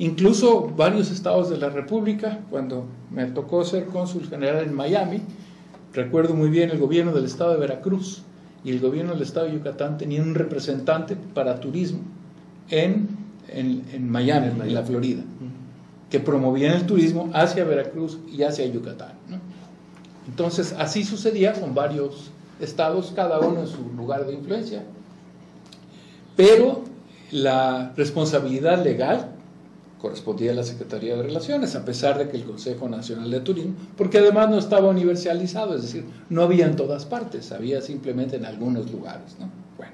Incluso varios estados de la República, cuando me tocó ser cónsul general en Miami, recuerdo muy bien el gobierno del estado de Veracruz y el gobierno del estado de Yucatán tenían un representante para turismo en Miami, en la Florida, que promovían el turismo hacia Veracruz y hacia Yucatán, ¿no? Entonces, así sucedía con varios estados, cada uno en su lugar de influencia. Pero la responsabilidad legal correspondía a la Secretaría de Relaciones, a pesar de que el Consejo Nacional de Turismo, porque además no estaba universalizado, es decir, no había en todas partes, había simplemente en algunos lugares, ¿no? Bueno,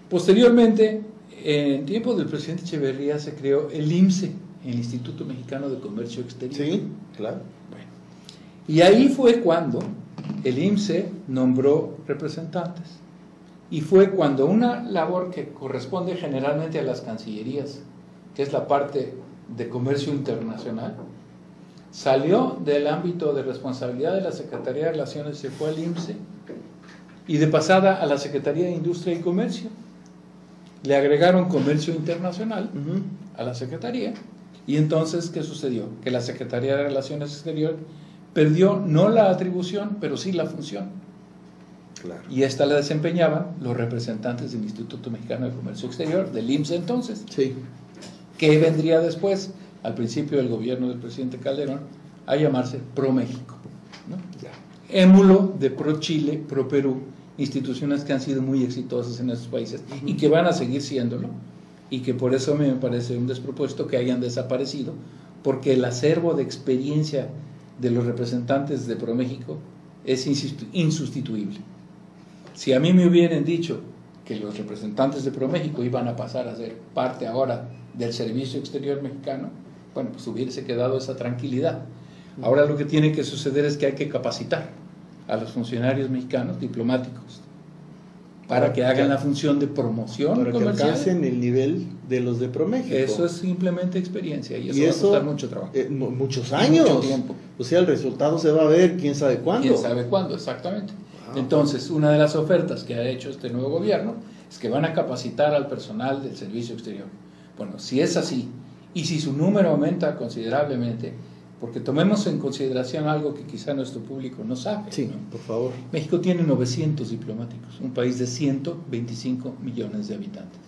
posteriormente, en tiempo del presidente Echeverría, se creó el IMCE, el Instituto Mexicano de Comercio Exterior. Sí, claro. Bueno, y ahí fue cuando el IMCE nombró representantes, y fue cuando una labor que corresponde generalmente a las cancillerías, que es la parte de comercio internacional, salió del ámbito de responsabilidad de la Secretaría de Relaciones, se fue al IMCE, y de pasada a la Secretaría de Industria y Comercio. Le agregaron comercio internacional a la Secretaría, y entonces, ¿qué sucedió? Que la Secretaría de Relaciones Exteriores perdió no la atribución, pero sí la función. Claro. Y esta la desempeñaban los representantes del Instituto Mexicano de Comercio Exterior, del IMCE entonces. Sí. Que vendría después, al principio del gobierno del presidente Calderón, a llamarse ProMéxico, ¿no? Émulo de ProChile, ProPerú, instituciones que han sido muy exitosas en estos países y que van a seguir siéndolo, y que por eso me parece un despropósito que hayan desaparecido, porque el acervo de experiencia de los representantes de ProMéxico es insustituible. Si a mí me hubieran dicho que los representantes de ProMéxico iban a pasar a ser parte ahora del Servicio Exterior Mexicano, bueno, pues hubiese quedado esa tranquilidad. Ahora lo que tiene que suceder es que hay que capacitar a los funcionarios mexicanos, diplomáticos, para que hagan la función de promoción para comercial. que alcancen el nivel de los de ProMéxico. Eso es simplemente experiencia y eso va a costar mucho trabajo. Muchos años. Mucho tiempo. O sea, el resultado se va a ver quién sabe cuándo. ¿Quién sabe cuándo? Exactamente. Entonces, una de las ofertas que ha hecho este nuevo gobierno es que van a capacitar al personal del servicio exterior. Bueno, si es así, y si su número aumenta considerablemente, porque tomemos en consideración algo que quizá nuestro público no sabe. Sí, ¿no? por favor. México tiene 900 diplomáticos, un país de 125 millones de habitantes.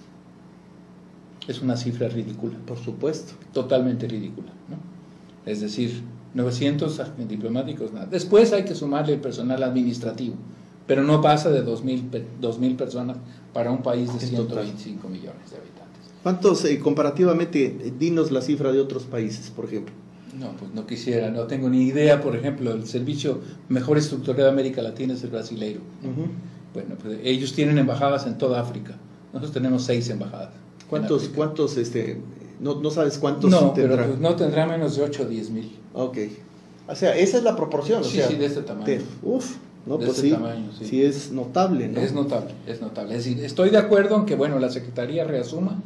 Es una cifra ridícula. Por supuesto. Totalmente ridícula, ¿no? Es decir, 900 diplomáticos, nada. Después hay que sumarle el personal administrativo, pero no pasa de 2.000 personas para un país de 125 millones de habitantes. ¿Cuántos, comparativamente, dinos la cifra de otros países, por ejemplo? No, pues no quisiera, no tengo ni idea. Por ejemplo, el servicio mejor estructurado de América Latina es el brasileiro. Bueno, pues ellos tienen embajadas en toda África. Nosotros tenemos 6 embajadas. ¿Cuántos, no sabes cuántos no, tendrá? pero pues no tendrá menos de 8 o 10 mil. Ok. O sea, esa es la proporción. Sí, o sea, sí, de este tamaño. No, de pues este sí, tamaño, sí. Sí es notable, ¿no? Es notable, es notable. Es decir, estoy de acuerdo en que, bueno, la Secretaría reasuma,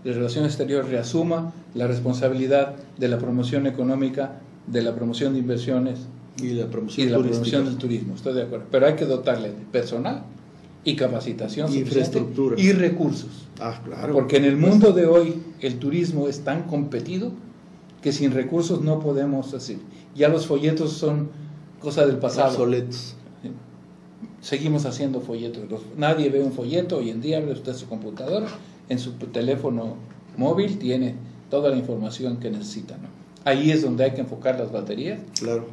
de Relaciones Exteriores reasuma la responsabilidad de la promoción económica, de la promoción de inversiones y la promoción, y de la promoción del turismo. Estoy de acuerdo. Pero hay que dotarle de personal y capacitación, infraestructura y recursos. Ah, claro. Porque en el mundo de hoy el turismo es tan competido que sin recursos no podemos hacer. Ya los folletos son cosa del pasado. Obsoletos. Seguimos haciendo folletos. Nadie ve un folleto. Hoy en día abre usted su computadora, en su teléfono móvil tiene toda la información que necesita, ¿no? Ahí es donde hay que enfocar las baterías. Claro.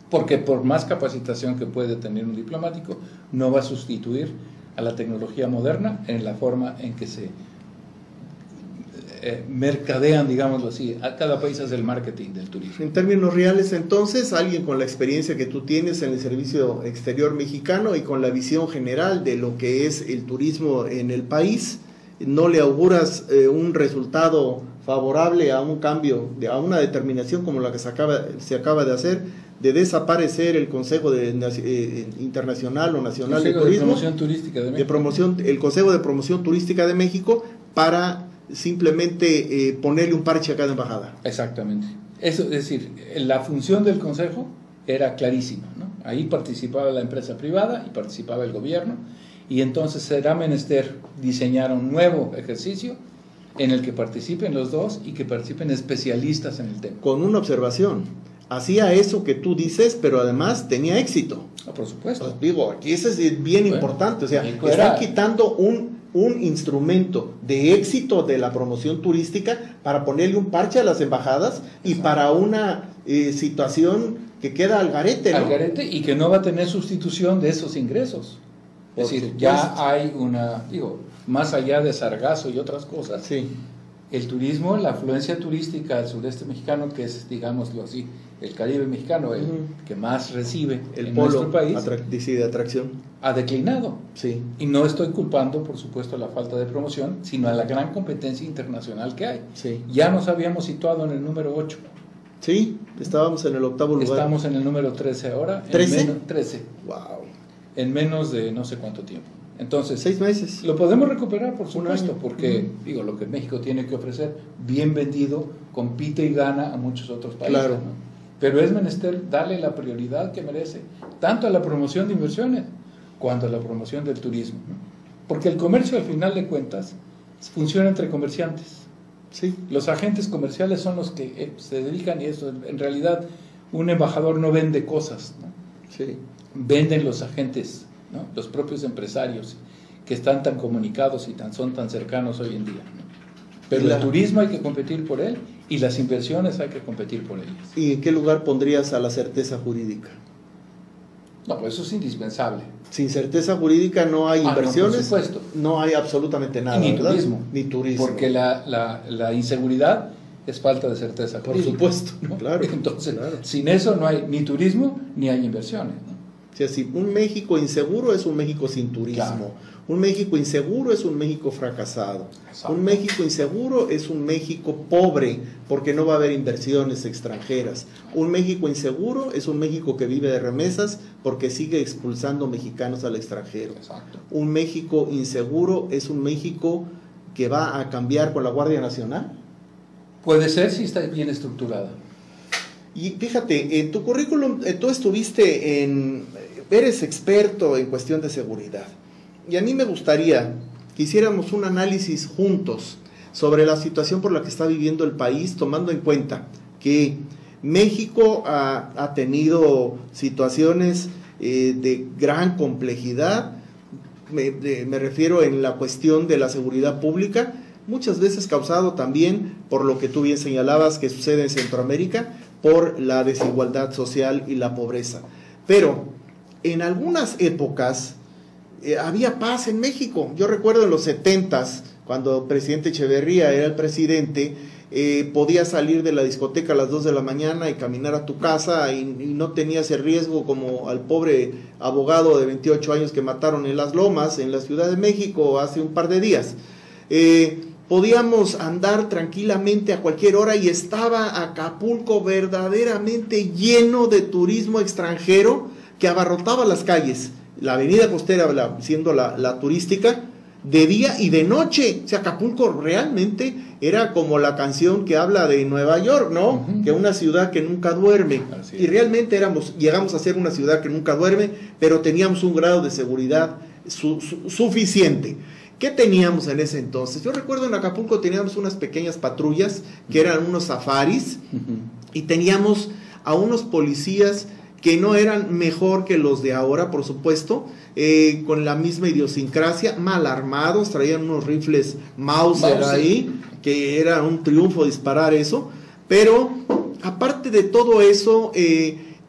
Porque por más capacitación que puede tener un diplomático, no va a sustituir a la tecnología moderna en la forma en que se mercadean, digámoslo así. A cada país hace el marketing del turismo. En términos reales, entonces, alguien con la experiencia que tú tienes en el Servicio Exterior Mexicano y con la visión general de lo que es el turismo en el país, ¿no le auguras un resultado favorable a un cambio, a una determinación como la que se acaba de hacer, de desaparecer el Consejo Internacional o Nacional de Turismo, de Promoción Turística de México, el Consejo de Promoción Turística de México, para simplemente ponerle un parche a cada embajada? Exactamente. Eso, es decir, la función del Consejo era clarísima, ¿no? Ahí participaba la empresa privada y participaba el gobierno, y entonces será menester diseñar un nuevo ejercicio en el que participen los dos y que participen especialistas en el tema. Con una observación, hacía eso que tú dices, pero además tenía éxito. Por supuesto. Pues digo, aquí eso es bien importante, o sea, están quitando un instrumento de éxito de la promoción turística para ponerle un parche a las embajadas y para una situación que queda al garete, ¿no? Al garete, y que no va a tener sustitución de esos ingresos. Es decir, ya hay una, más allá de sargazo y otras cosas, sí, el turismo, la afluencia turística al sureste mexicano, que es, digámoslo así, el Caribe mexicano, el que más recibe el en polo nuestro país, de atracción, ha declinado. Sí. Y no estoy culpando, por supuesto, a la falta de promoción, sino a la gran competencia internacional que hay. Sí. Ya nos habíamos situado en el número 8. Sí, estábamos en el 8º lugar. Estamos en el número 13 ahora. ¿13? 13. Wow. En menos de no sé cuánto tiempo. Entonces, 6 meses. Lo podemos recuperar, por supuesto, año. porque lo que México tiene que ofrecer, bien vendido, compite y gana a muchos otros países. Claro. ¿no? Pero es menester darle la prioridad que merece, tanto a la promoción de inversiones, cuanto a la promoción del turismo, ¿no? Porque el comercio, al final de cuentas, funciona entre comerciantes. Sí. Los agentes comerciales son los que se dedican, y eso, en realidad, un embajador no vende cosas, ¿no? Sí. Venden los agentes, ¿no? Los propios empresarios que están tan comunicados y son tan cercanos hoy en día, ¿no? Pero el turismo hay que competir por él y las inversiones hay que competir por ellas. ¿Y en qué lugar pondrías a la certeza jurídica? No, pues eso es indispensable. Sin certeza jurídica no hay inversiones, no, por supuesto. No hay absolutamente nada, ni ¿verdad? turismo. Ni turismo. Porque la inseguridad es falta de certeza jurídica. Por supuesto, ¿no? claro. Entonces, claro. Sin eso no hay ni turismo ni hay inversiones, ¿no? O sea, si un México inseguro es un México sin turismo. Claro. Un México inseguro es un México fracasado. Exacto. Un México inseguro es un México pobre, porque no va a haber inversiones extranjeras. Un México inseguro es un México que vive de remesas, porque sigue expulsando mexicanos al extranjero. Exacto. Un México inseguro es un México que va a cambiar con la Guardia Nacional. Puede ser si está bien estructurada. Y fíjate, en tu currículum, tú eres experto en cuestión de seguridad. Y a mí me gustaría que hiciéramos un análisis juntos sobre la situación por la que está viviendo el país, tomando en cuenta que México ha tenido situaciones de gran complejidad. Me refiero en la cuestión de la seguridad pública, muchas veces causado también por lo que tú bien señalabas que sucede en Centroamérica, por la desigualdad social y la pobreza. Pero en algunas épocas había paz en México. Yo recuerdo en los 70s, cuando el presidente Echeverría era el presidente, podías salir de la discoteca a las 2 de la mañana y caminar a tu casa y no tenías el riesgo como al pobre abogado de 28 años que mataron en Las Lomas, en la Ciudad de México, hace un par de días. Podíamos andar tranquilamente a cualquier hora y estaba Acapulco verdaderamente lleno de turismo extranjero que abarrotaba las calles. La avenida costera siendo la turística, de día y de noche. O sea, Acapulco realmente era como la canción que habla de Nueva York, ¿no? Uh-huh. Que una ciudad que nunca duerme. Y realmente llegamos a ser una ciudad que nunca duerme, pero teníamos un grado de seguridad suficiente. ¿Qué teníamos en ese entonces? Yo recuerdo en Acapulco teníamos unas pequeñas patrullas que eran unos safaris, y teníamos a unos policías que no eran mejor que los de ahora, por supuesto, con la misma idiosincrasia, mal armados, traían unos rifles Mauser ahí, que era un triunfo disparar eso, pero aparte de todo eso,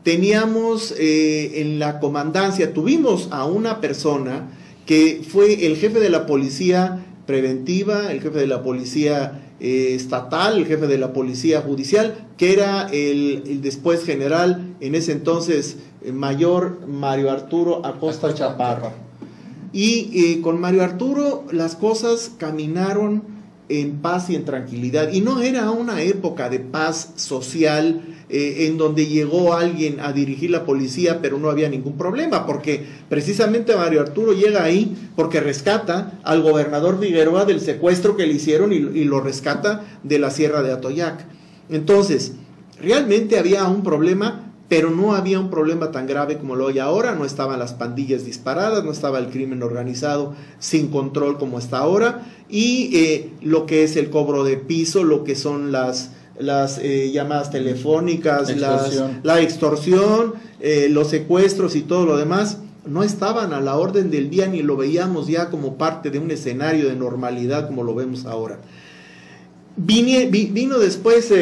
teníamos en la comandancia, tuvimos a una persona que fue el jefe de la policía preventiva, el jefe de la policía estatal, el jefe de la policía judicial, que era el después general, en ese entonces mayor Mario Arturo Acosta Chaparro. Y con Mario Arturo las cosas caminaron en paz y en tranquilidad, y no era una época de paz social en donde llegó alguien a dirigir la policía pero no había ningún problema, porque precisamente Mario Arturo llega ahí porque rescata al gobernador Figueroa del secuestro que le hicieron y lo rescata de la Sierra de Atoyac. Entonces, realmente había un problema, pero no había un problema tan grave como lo hay ahora. No estaban las pandillas disparadas, no estaba el crimen organizado sin control como está ahora, y lo que es el cobro de piso, lo que son las llamadas telefónicas, la extorsión, los secuestros y todo lo demás, no estaban a la orden del día, ni lo veíamos ya como parte de un escenario de normalidad como lo vemos ahora. Vino después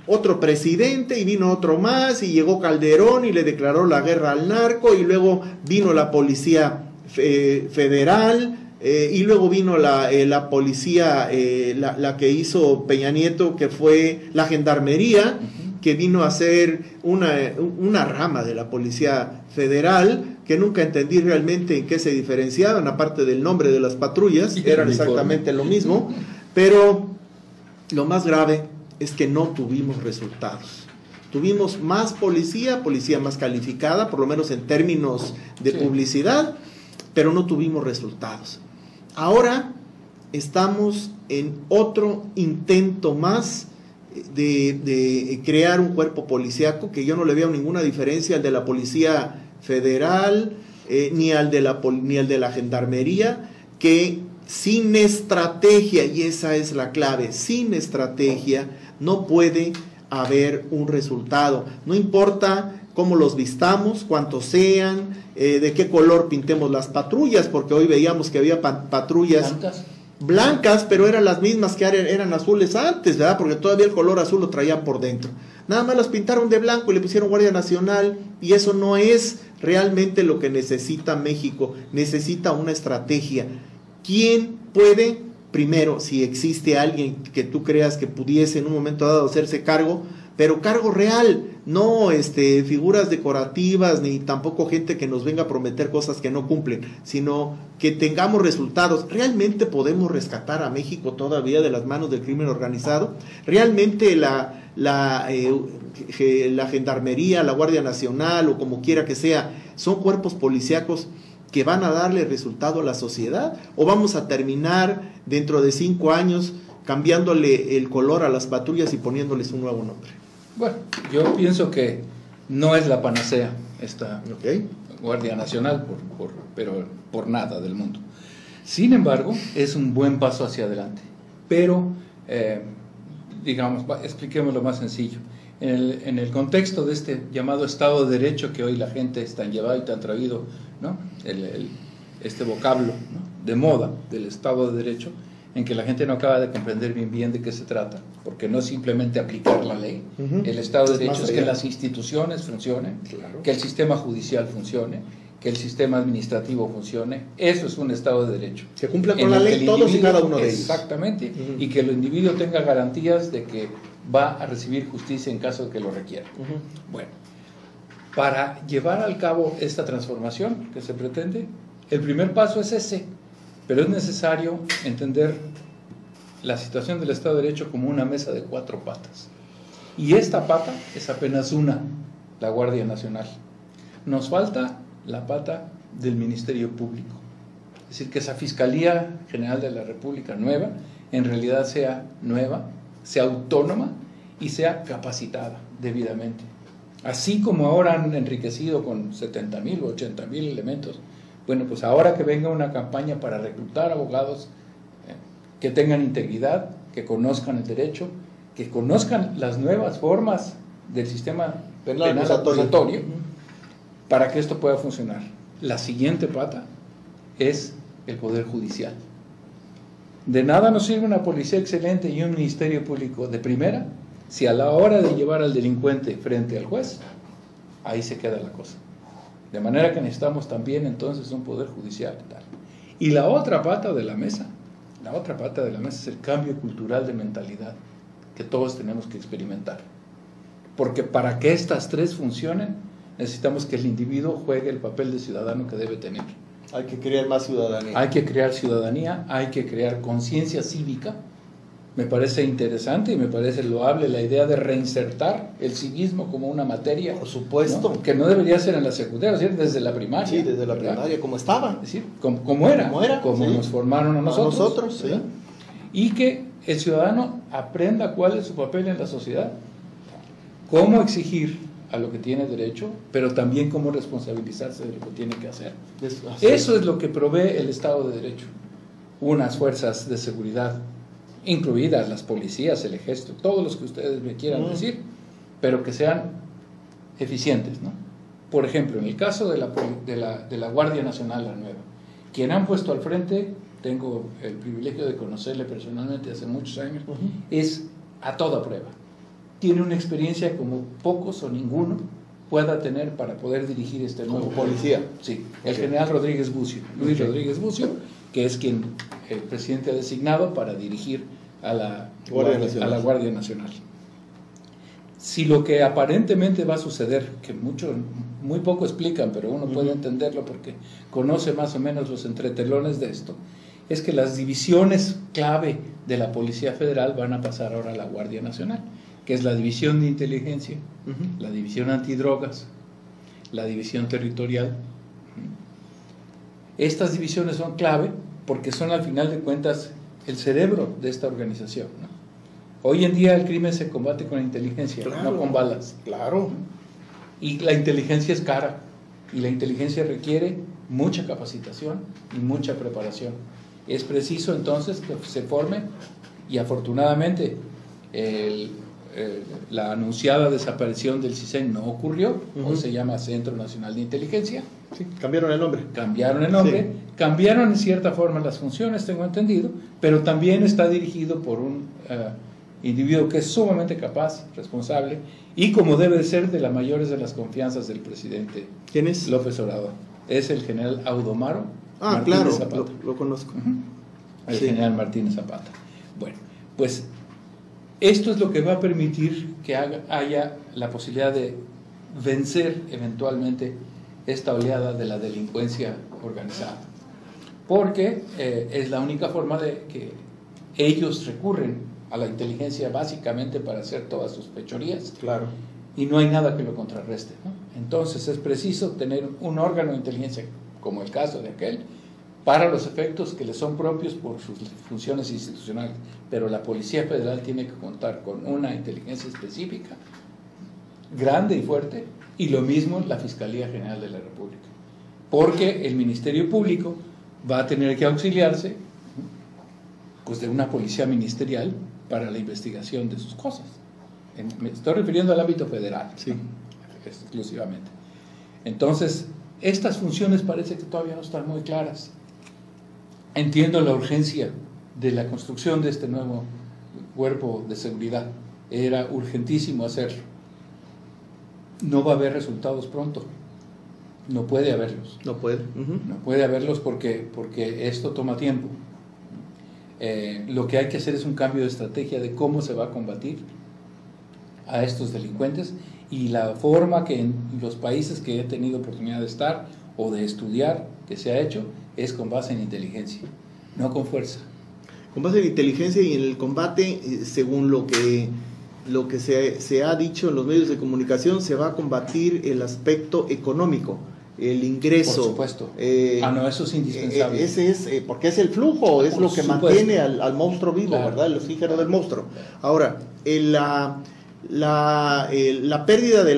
otro presidente, y vino otro más, y llegó Calderón y le declaró la guerra al narco, y luego vino la policía federal, y luego vino la policía, la que hizo Peña Nieto, que fue la gendarmería, que vino a ser una rama de la policía federal, que nunca entendí realmente en qué se diferenciaban, aparte del nombre de las patrullas, eran exactamente lo mismo, pero lo más grave es que no tuvimos resultados. Tuvimos más policía más calificada, por lo menos en términos de publicidad, pero no tuvimos resultados. Ahora estamos en otro intento más de crear un cuerpo policíaco que yo no le veo ninguna diferencia al de la policía federal, ni al de la gendarmería, que sin estrategia, y esa es la clave, sin estrategia no puede haber un resultado. No importa cómo los vistamos, cuántos sean, de qué color pintemos las patrullas, porque hoy veíamos que había patrullas blancas, pero eran las mismas que eran azules antes, ¿verdad? Porque todavía el color azul lo traían por dentro. Nada más las pintaron de blanco y le pusieron Guardia Nacional, y eso no es realmente lo que necesita México. Necesita una estrategia. ¿Quién puede, primero, si existe alguien que tú creas que pudiese en un momento dado hacerse cargo pero cargo real, no figuras decorativas, ni tampoco gente que nos venga a prometer cosas que no cumplen, sino que tengamos resultados. ¿Realmente podemos rescatar a México todavía de las manos del crimen organizado? ¿Realmente la Gendarmería, la Guardia Nacional o como quiera que sea, son cuerpos policíacos que van a darle resultado a la sociedad? ¿O vamos a terminar dentro de 5 años cambiándole el color a las patrullas y poniéndoles un nuevo nombre? Bueno, yo pienso que no es la panacea esta Guardia Nacional, pero por nada del mundo. Sin embargo, es un buen paso hacia adelante. Pero, digamos, expliquemos lo más sencillo. En el contexto de este llamado Estado de Derecho, que hoy la gente es tan llevada y tan traído, ¿no? Este vocablo, ¿no?, de moda del Estado de Derecho, en que la gente no acaba de comprender bien de qué se trata, porque no es simplemente aplicar la ley. El Estado de Derecho es que las instituciones funcionen, que el sistema judicial funcione, que el sistema administrativo funcione. Eso es un Estado de Derecho. Que cumpla con la ley todos y cada uno de ellos. Exactamente, y que el individuo tenga garantías de que va a recibir justicia en caso de que lo requiera. Bueno, para llevar al cabo esta transformación que se pretende, el primer paso es ese. Pero es necesario entender la situación del Estado de Derecho como una mesa de 4 patas. Y esta pata es apenas una, la Guardia Nacional. Nos falta la pata del Ministerio Público. Es decir, que esa Fiscalía General de la República nueva, en realidad sea nueva, sea autónoma y sea capacitada debidamente. Así como ahora han enriquecido con 70,000 o 80,000 elementos. Bueno, pues ahora que venga una campaña para reclutar abogados que tengan integridad, que conozcan el derecho, que conozcan las nuevas formas del sistema penal acusatorio, para que esto pueda funcionar. La siguiente pata es el Poder Judicial. De nada nos sirve una policía excelente y un ministerio público de primera si a la hora de llevar al delincuente frente al juez, ahí se queda la cosa. De manera que necesitamos también entonces un poder judicial y tal. Y la otra pata de la mesa es el cambio cultural de mentalidad que todos tenemos que experimentar. Porque para que estas 3 funcionen, necesitamos que el individuo juegue el papel de ciudadano que debe tener. Hay que crear más ciudadanía. Hay que crear ciudadanía, hay que crear conciencia cívica. Me parece interesante y me parece loable la idea de reinsertar el civismo como una materia. Por supuesto. ¿No? Que no debería ser en la secundaria, es decir, desde la primaria. Sí, desde la primaria, como estaba. Es decir, como era, como sí, nos formaron a nosotros. Sí. Y que el ciudadano aprenda cuál es su papel en la sociedad, cómo exigir a lo que tiene derecho, pero también cómo responsabilizarse de lo que tiene que hacer. Eso es lo que provee el Estado de Derecho. Unas fuerzas de seguridad, incluidas las policías, el ejército, todos los que ustedes me quieran decir, pero que sean eficientes, ¿no? Por ejemplo, en el caso de la Guardia Nacional, la nueva, quien han puesto al frente, tengo el privilegio de conocerle personalmente hace muchos años, es a toda prueba. Tiene una experiencia como pocos o ninguno pueda tener para poder dirigir este nuevo policía. Sí, el general Rodríguez Bucio, Luis Rodríguez Bucio, que es quien el presidente ha designado para dirigir a la Guardia Nacional. Si lo que aparentemente va a suceder, que muy poco explican, pero uno puede entenderlo porque conoce más o menos los entretelones de esto, es que las divisiones clave de la Policía Federal van a pasar ahora a la Guardia Nacional, que es la División de Inteligencia, la División Antidrogas, la División Territorial. Estas divisiones son clave porque son al final de cuentas el cerebro de esta organización, ¿no? Hoy en día el crimen se combate con inteligencia, no con balas. Claro. Y la inteligencia es cara, y la inteligencia requiere mucha capacitación y mucha preparación. Es preciso entonces que se forme, y afortunadamente la anunciada desaparición del CISEN no ocurrió. Hoy se llama Centro Nacional de Inteligencia. Sí, cambiaron el nombre. Sí. Cambiaron en cierta forma las funciones, tengo entendido, pero también está dirigido por un individuo que es sumamente capaz, responsable, y como debe de ser de las mayores de las confianzas del presidente. ¿Quién es? López Obrador. Es el general Audomaro Martínez claro, Zapata. lo conozco. El general Martínez Zapata. Bueno, pues Esto es lo que va a permitir que haya la posibilidad de vencer eventualmente esta oleada de la delincuencia organizada, porque es la única forma de que ellos recurren a la inteligencia básicamente para hacer todas sus fechorías. Claro. Y no hay nada que lo contrarreste, ¿no? Entonces es preciso tener un órgano de inteligencia, como el caso de aquel, para los efectos que le son propios por sus funciones institucionales. Pero la Policía Federal tiene que contar con una inteligencia específica, grande y fuerte, y lo mismo la Fiscalía General de la República. Porque el Ministerio Público va a tener que auxiliarse, pues, de una policía ministerial para la investigación de sus cosas. Me estoy refiriendo al ámbito federal, sí, ¿no? Exclusivamente. Entonces, estas funciones parece que todavía no están muy claras. Entiendo la urgencia de la construcción de este nuevo cuerpo de seguridad. Era urgentísimo hacerlo. No va a haber resultados pronto. No puede haberlos. No puede. No puede haberlos porque esto toma tiempo. Lo que hay que hacer es un cambio de estrategia de cómo se va a combatir a estos delincuentes, y la forma que en los países que he tenido oportunidad de estar o de estudiar que se ha hecho es con base en inteligencia, no con fuerza. Con base en inteligencia y en el combate, según lo que se ha dicho en los medios de comunicación, se va a combatir el aspecto económico, el ingreso. Por supuesto. No, eso es indispensable. Ese es, porque es el flujo, es Por lo que supuesto. mantiene al monstruo vivo, Claro. ¿verdad? El oxígeno del monstruo. Ahora, la pérdida de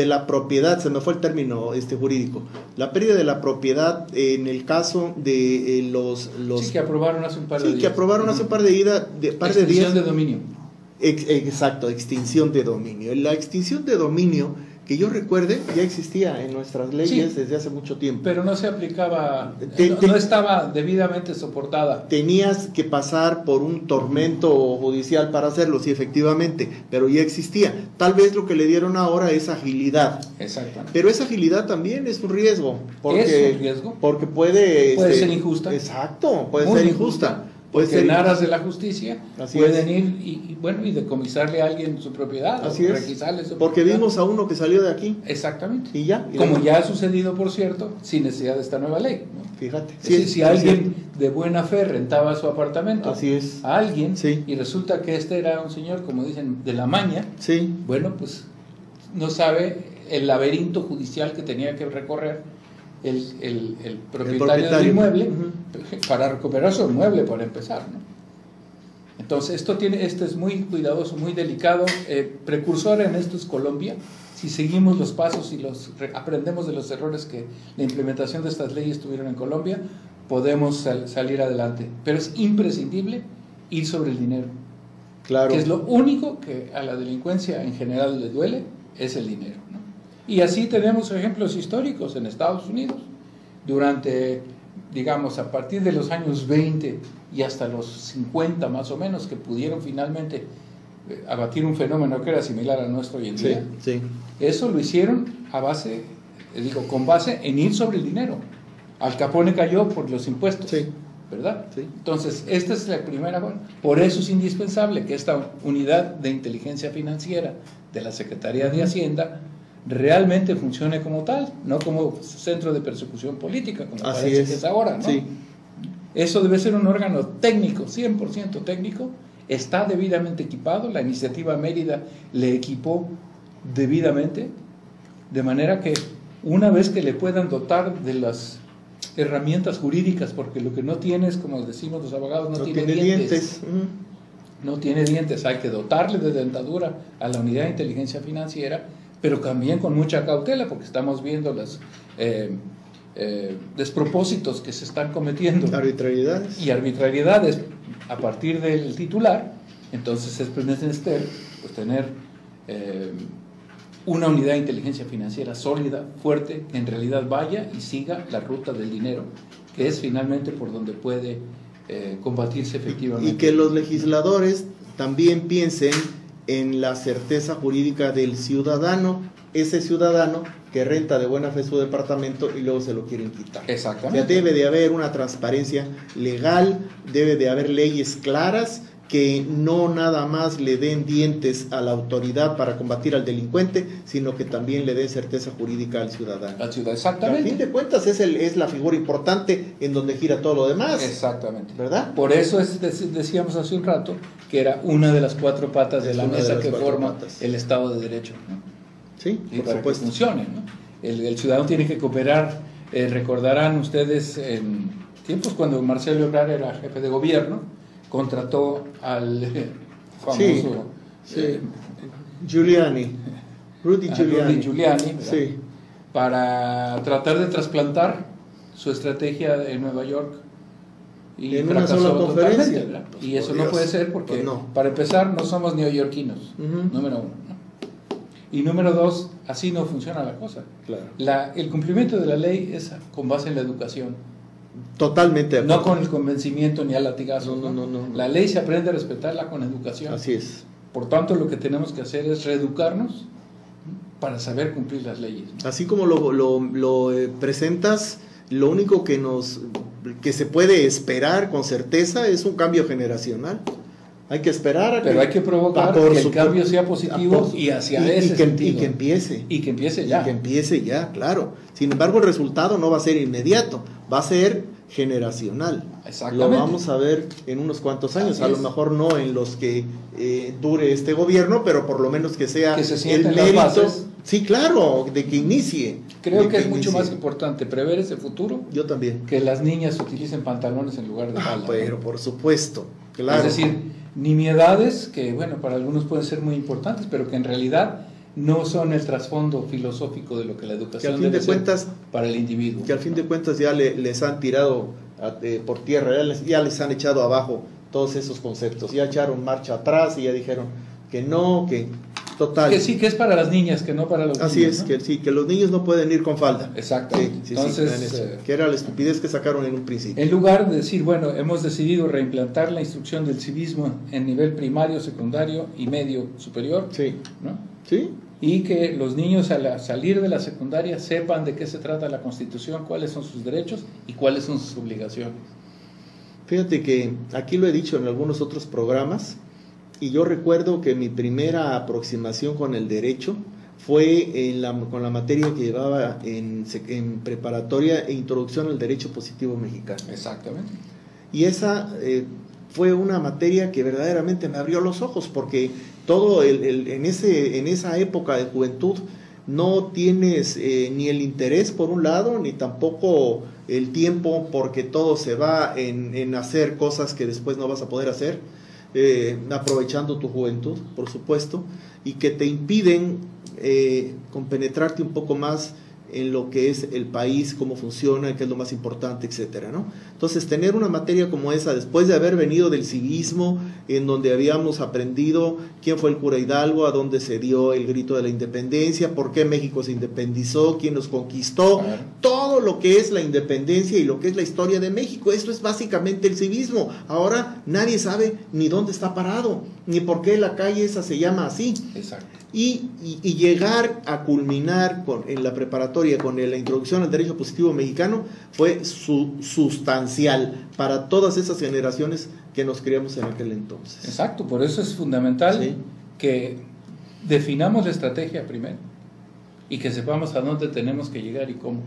la propiedad, se me fue el término jurídico, la pérdida de la propiedad en el caso de los Sí, que aprobaron hace un par de días. que aprobaron hace un par de días. Extinción de dominio. Exacto, extinción de dominio. La extinción de dominio, que yo recuerde, ya existía en nuestras leyes desde hace mucho tiempo. Pero no se aplicaba, no estaba debidamente soportada. Tenías que pasar por un tormento judicial para hacerlo, sí, efectivamente, pero ya existía. Tal vez lo que le dieron ahora es agilidad. Exactamente. Pero esa agilidad también es un riesgo. Porque, ¿Es un riesgo? Porque puede ser injusta. Exacto, puede Muy ser injusta. injusta. Porque en aras de la justicia Así pueden es. ir y decomisarle a alguien su propiedad. Así o es. requisarle su Porque propiedad. vimos a uno que salió de aquí. Exactamente. Y ya. Como ya ha sucedido, por cierto, sin necesidad de esta nueva ley, ¿no? Fíjate. Es decir, si alguien de buena fe rentaba su apartamento Así es. a alguien, Sí. y resulta que este era un señor, como dicen, de la maña, Sí. bueno, pues no sabe el laberinto judicial que tenía que recorrer el propietario del inmueble para recuperar su inmueble, para empezar, ¿no? Entonces, esto es muy cuidadoso, muy delicado. Precursor en esto es Colombia. Si seguimos los pasos y aprendemos de los errores que la implementación de estas leyes tuvieron en Colombia, podemos salir adelante. Pero es imprescindible ir sobre el dinero. Claro. Que es lo único que a la delincuencia en general le duele, es el dinero, ¿no? Y así tenemos ejemplos históricos en Estados Unidos. Durante, digamos, a partir de los años 20 y hasta los 50 más o menos, que pudieron finalmente abatir un fenómeno que era similar al nuestro hoy en día. Sí. Eso lo hicieron con base en ir sobre el dinero. Al Capone cayó por los impuestos, Sí. ¿verdad? Sí. Entonces, esta es la primera. Por eso es indispensable que esta unidad de inteligencia financiera de la Secretaría de Hacienda realmente funcione como tal, no como centro de persecución política, como Así parece es. que es ahora, ¿no? Sí. Eso debe ser un órgano técnico, 100% técnico, está debidamente equipado, la iniciativa Mérida le equipó debidamente, de manera que una vez que le puedan dotar de las herramientas jurídicas, porque lo que no tiene es, como decimos los abogados, no tiene dientes. No tiene dientes, hay que dotarle de dentadura a la unidad de inteligencia financiera, pero también con mucha cautela, porque estamos viendo los despropósitos que se están cometiendo. Arbitrariedades. Y arbitrariedades a partir del titular. Entonces es menester pues, tener una unidad de inteligencia financiera sólida, fuerte, que en realidad vaya y siga la ruta del dinero, que es finalmente por donde puede combatirse efectivamente. Y que los legisladores también piensen en la certeza jurídica del ciudadano, ese ciudadano que renta de buena fe su departamento y luego se lo quieren quitar. Exactamente. O sea, debe de haber una transparencia legal, debe de haber leyes claras que no nada más le den dientes a la autoridad para combatir al delincuente, sino que también le den certeza jurídica al ciudadano. Al ciudadano, exactamente. A fin de cuentas es la figura importante en donde gira todo lo demás. Exactamente. ¿Verdad? Por eso decíamos hace un rato que era una de las cuatro patas de la mesa que forma el Estado de Derecho, ¿no? Sí, y por para supuesto. que funcione, ¿no? El ciudadano tiene que cooperar. Recordarán ustedes en tiempos cuando Marcelo Ebrard era jefe de gobierno, contrató al famoso Giuliani, Rudy Giuliani, sí, para tratar de trasplantar su estrategia en Nueva York, y en una sola conferencia. Pues, y eso no puede ser porque, pues no. Para empezar, no somos neoyorquinos, número uno, ¿no? Y número dos, así no funciona la cosa. Claro. El cumplimiento de la ley es con base en la educación. Totalmente. No con el convencimiento ni al latigazo. No. La ley se aprende a respetarla con educación. Así es. Por tanto, lo que tenemos que hacer es reeducarnos para saber cumplir las leyes, ¿no? Así como lo presentas, lo único que se puede esperar con certeza es un cambio generacional. Hay que esperar pero hay que provocar que el cambio sea positivo y hacia ese sentido. Y que empiece. Y que empiece ya. Y que empiece ya, claro. Sin embargo, el resultado no va a ser inmediato, va a ser generacional. Exactamente. Lo vamos a ver en unos cuantos años, a lo mejor no en los que dure este gobierno, pero por lo menos que sea el mérito. Sí, claro, de que inicie. Creo que es mucho más importante prever ese futuro. Yo también. Que las niñas utilicen pantalones en lugar de falda. Pero ¿no? por supuesto, claro. Es decir, nimiedades que, bueno, para algunos pueden ser muy importantes, pero que en realidad no son el trasfondo filosófico de lo que la educación debe ser para el individuo. Que al fin de cuentas ya les han tirado por tierra, ya les han echado abajo todos esos conceptos, ya echaron marcha atrás y ya dijeron que no, que total. Que sí, que es para las niñas, que no para los niños. Así es, ¿no? que sí, que los niños no pueden ir con falda. Exactamente. Sí, entonces, que era la estupidez que sacaron en un principio. En lugar de decir, bueno, hemos decidido reimplantar la instrucción del civismo en nivel primario, secundario y medio superior, sí, ¿no? Sí. Y que los niños al salir de la secundaria sepan de qué se trata la Constitución, cuáles son sus derechos y cuáles son sus obligaciones. Fíjate que aquí lo he dicho en algunos otros programas, y yo recuerdo que mi primera aproximación con el derecho fue con la materia que llevaba en preparatoria e introducción al derecho positivo mexicano. Exactamente. Y esa fue una materia que verdaderamente me abrió los ojos, porque todo en esa época de juventud no tienes ni el interés por un lado, ni tampoco el tiempo, porque todo se va en hacer cosas que después no vas a poder hacer, aprovechando tu juventud, por supuesto, y que te impiden compenetrarte un poco más en lo que es el país, cómo funciona, qué es lo más importante, etcétera, ¿no? Entonces, tener una materia como esa, después de haber venido del civismo, en donde habíamos aprendido quién fue el cura Hidalgo, a dónde se dio el grito de la independencia, por qué México se independizó, quién nos conquistó, claro, todo lo que es la independencia y lo que es la historia de México, esto es básicamente el civismo. Ahora nadie sabe ni dónde está parado, ni por qué la calle esa se llama así. Exacto. Y llegar a culminar en la preparatoria con la introducción al derecho positivo mexicano fue sustancial para todas esas generaciones que nos criamos en aquel entonces. Exacto, por eso es fundamental, sí, que definamos la estrategia primero y que sepamos a dónde tenemos que llegar y cómo.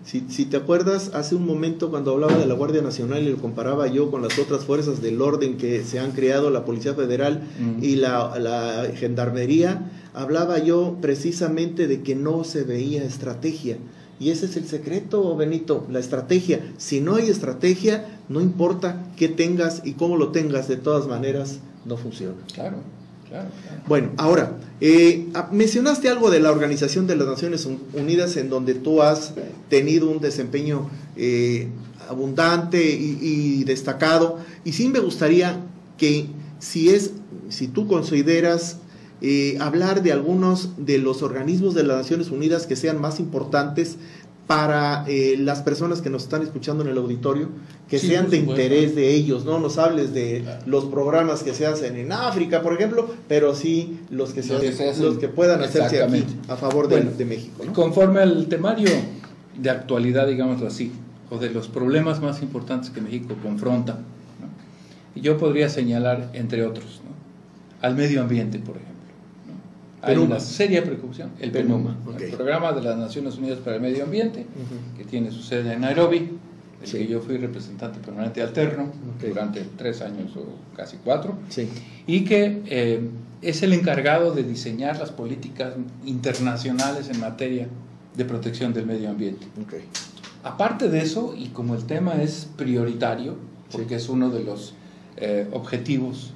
Si te acuerdas, hace un momento cuando hablaba de la Guardia Nacional y lo comparaba yo con las otras fuerzas del orden que se han creado, la Policía Federal y la Gendarmería, hablaba yo precisamente de que no se veía estrategia. Y ese es el secreto, Benito, la estrategia. Si no hay estrategia, no importa qué tengas y cómo lo tengas, de todas maneras no funciona. Claro. Bueno, ahora, mencionaste algo de la Organización de las Naciones Unidas, en donde tú has tenido un desempeño abundante y destacado, y sí me gustaría que si tú consideras hablar de algunos de los organismos de las Naciones Unidas que sean más importantes para las personas que nos están escuchando en el auditorio, que sí, sean de interés de ellos. No nos hables de los programas que se hacen en África, por ejemplo, pero sí los que puedan hacerse aquí a favor de México, ¿no? Conforme al temario de actualidad, digámoslo así, o de los problemas más importantes que México confronta, ¿no? Yo podría señalar, entre otros, ¿no?, al medio ambiente, por ejemplo, ¿no? Hay una seria preocupación, el PNUMA, okay. El Programa de las Naciones Unidas para el Medio Ambiente, que tiene su sede en Nairobi, del que yo fui representante permanente alterno durante 3 años o casi 4, y que es el encargado de diseñar las políticas internacionales en materia de protección del medio ambiente. Aparte de eso, y como el tema es prioritario, porque es uno de los objetivos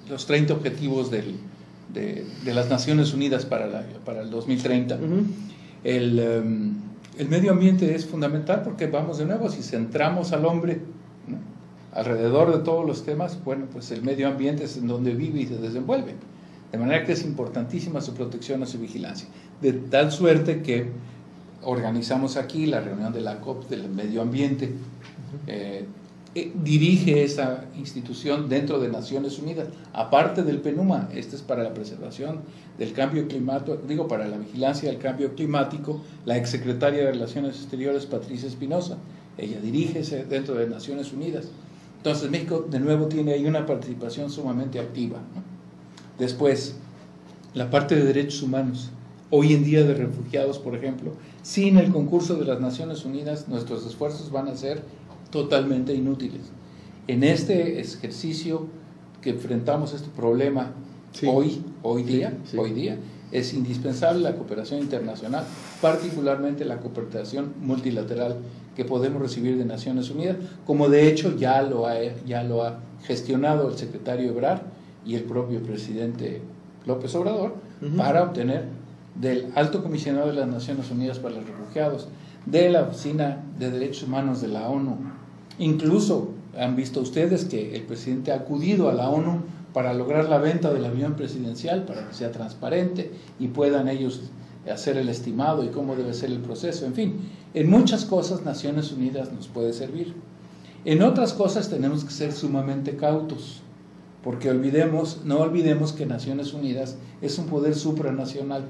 los 30 objetivos de las Naciones Unidas para el 2030, el medio ambiente es fundamental, porque vamos de nuevo, si centramos al hombre, ¿no?, alrededor de todos los temas, bueno, pues el medio ambiente es en donde vive y se desenvuelve, de manera que es importantísima su protección y su vigilancia, de tal suerte que organizamos aquí la reunión de la COP del medio ambiente. Dirige esa institución dentro de Naciones Unidas, aparte del PNUMA. Este es para la preservación del cambio climático, para la vigilancia del cambio climático, la exsecretaria de Relaciones Exteriores, Patricia Espinosa, ella dirige dentro de Naciones Unidas. Entonces México de nuevo tiene ahí una participación sumamente activa, ¿no? Después, la parte de derechos humanos, hoy en día de refugiados, por ejemplo, sin el concurso de las Naciones Unidas, nuestros esfuerzos van a ser totalmente inútiles. En este ejercicio que enfrentamos este problema hoy día, es indispensable la cooperación internacional, particularmente la cooperación multilateral que podemos recibir de Naciones Unidas, como de hecho ya lo ha gestionado el secretario Ebrard y el propio presidente López Obrador, para obtener del Alto Comisionado de las Naciones Unidas para los Refugiados, de la Oficina de Derechos Humanos de la ONU. Incluso han visto ustedes que el presidente ha acudido a la ONU para lograr la venta del avión presidencial, para que sea transparente y puedan ellos hacer el estimado y cómo debe ser el proceso. En fin, en muchas cosas Naciones Unidas nos puede servir. En otras cosas tenemos que ser sumamente cautos, porque no olvidemos que Naciones Unidas es un poder supranacional.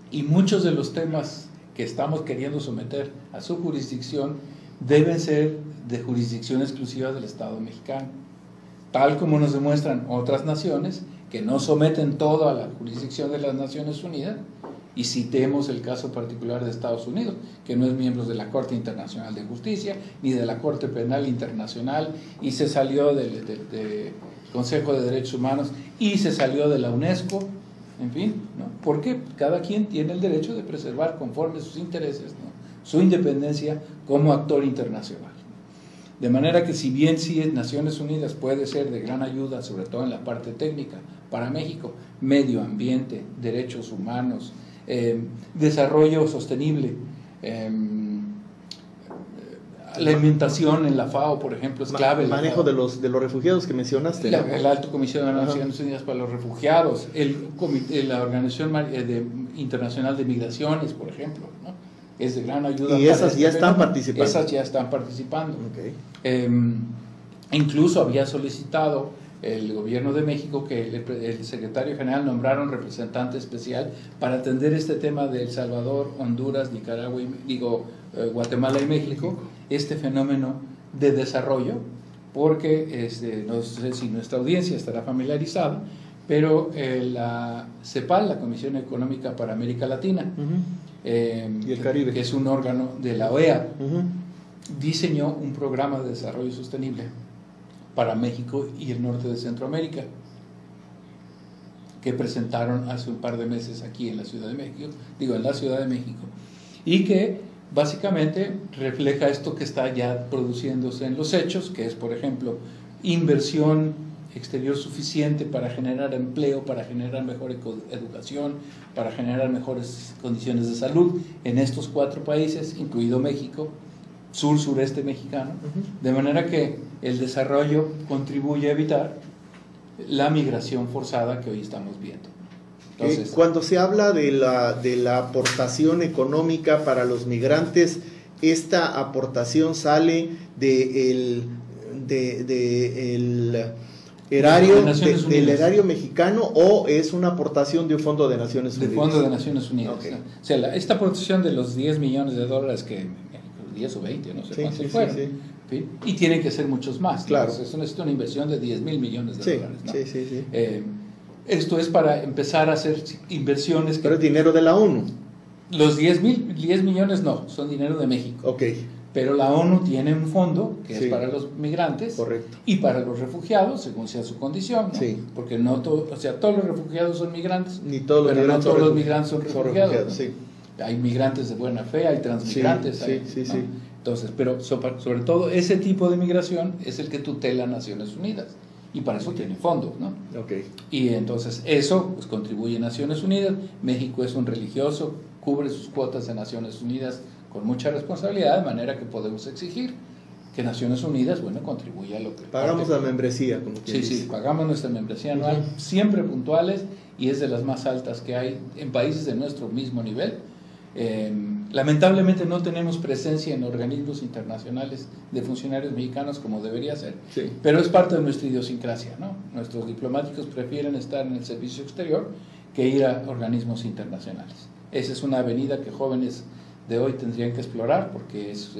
Y muchos de los temas que estamos queriendo someter a su jurisdicción deben ser de jurisdicción exclusiva del Estado mexicano, tal como nos demuestran otras naciones que no someten todo a la jurisdicción de las Naciones Unidas, y citemos el caso particular de Estados Unidos, que no es miembro de la Corte Internacional de Justicia ni de la Corte Penal Internacional, y se salió del Consejo de Derechos Humanos y se salió de la UNESCO, en fin, ¿no? Porque cada quien tiene el derecho de preservar conforme sus intereses, ¿no?, su independencia como actor internacional. De manera que si bien Naciones Unidas puede ser de gran ayuda, sobre todo en la parte técnica, para México, medio ambiente, derechos humanos, desarrollo sostenible, alimentación en la FAO, por ejemplo, es clave. Manejo de los refugiados que mencionaste. El Alto Comisionado de las Naciones Unidas para los Refugiados, la Organización Internacional de Migraciones, por ejemplo, ¿no?, es de gran ayuda. Y esas ya están participando. Esas ya están participando. Incluso había solicitado el gobierno de México que el secretario general nombrara un representante especial para atender este tema de El Salvador, Honduras, Nicaragua, Guatemala y México, este fenómeno de desarrollo, porque no sé si nuestra audiencia estará familiarizada, pero la CEPAL, la Comisión Económica para América Latina, y el Caribe, que es un órgano de la OEA, diseñó un programa de desarrollo sostenible para México y el norte de Centroamérica, que presentaron hace un par de meses aquí en la Ciudad de México, y que básicamente refleja esto que está ya produciéndose en los hechos, que es, por ejemplo, inversión exterior suficiente para generar empleo, para generar mejor educación, para generar mejores condiciones de salud en estos 4 países, incluido México, sureste mexicano, de manera que el desarrollo contribuye a evitar la migración forzada que hoy estamos viendo. Entonces, cuando se habla de la aportación económica para los migrantes, ¿esta aportación sale del erario mexicano o es una aportación de un fondo de Naciones Unidas? De fondo de Naciones Unidas. O sea, esta aportación de los $10 millones que 10 o 20, no sé Sí, cuántos sí, fueron. sí, sí. ¿Sí? Y tienen que ser muchos más. Claro. Entonces, eso necesita una inversión de 10,000 millones de Sí, dólares, ¿no? sí, sí, sí. Esto es para empezar a hacer inversiones. Pero es dinero de la ONU. Los 10 millones no, son dinero de México. Ok, Pero la ONU tiene un fondo que Sí. es para los migrantes. Correcto. Y para los refugiados, según sea su condición, ¿no? Sí. Porque no todo, o sea, todos los refugiados son migrantes, Ni todos los pero migrantes no todos son los migrantes son refugiados, ¿no? sí. Hay migrantes de buena fe, hay transmigrantes, Sí, hay, sí, ¿no? sí. Entonces, pero sobre todo ese tipo de migración es el que tutela Naciones Unidas y para eso tiene fondos, ¿no? Ok. Y entonces eso pues, contribuye a Naciones Unidas. México es un religioso, cubre sus cuotas de Naciones Unidas con mucha responsabilidad, de manera que podemos exigir que Naciones Unidas, bueno, contribuya a lo que... Pagamos la membresía, como quien Sí, dice. sí, pagamos nuestra membresía anual, siempre puntuales, y es de las más altas que hay en países de nuestro mismo nivel. Lamentablemente no tenemos presencia en organismos internacionales de funcionarios mexicanos como debería ser, Sí. pero es parte de nuestra idiosincrasia, ¿no? Nuestros diplomáticos prefieren estar en el servicio exterior que ir a organismos internacionales. Esa es una avenida que jóvenes de hoy tendrían que explorar porque es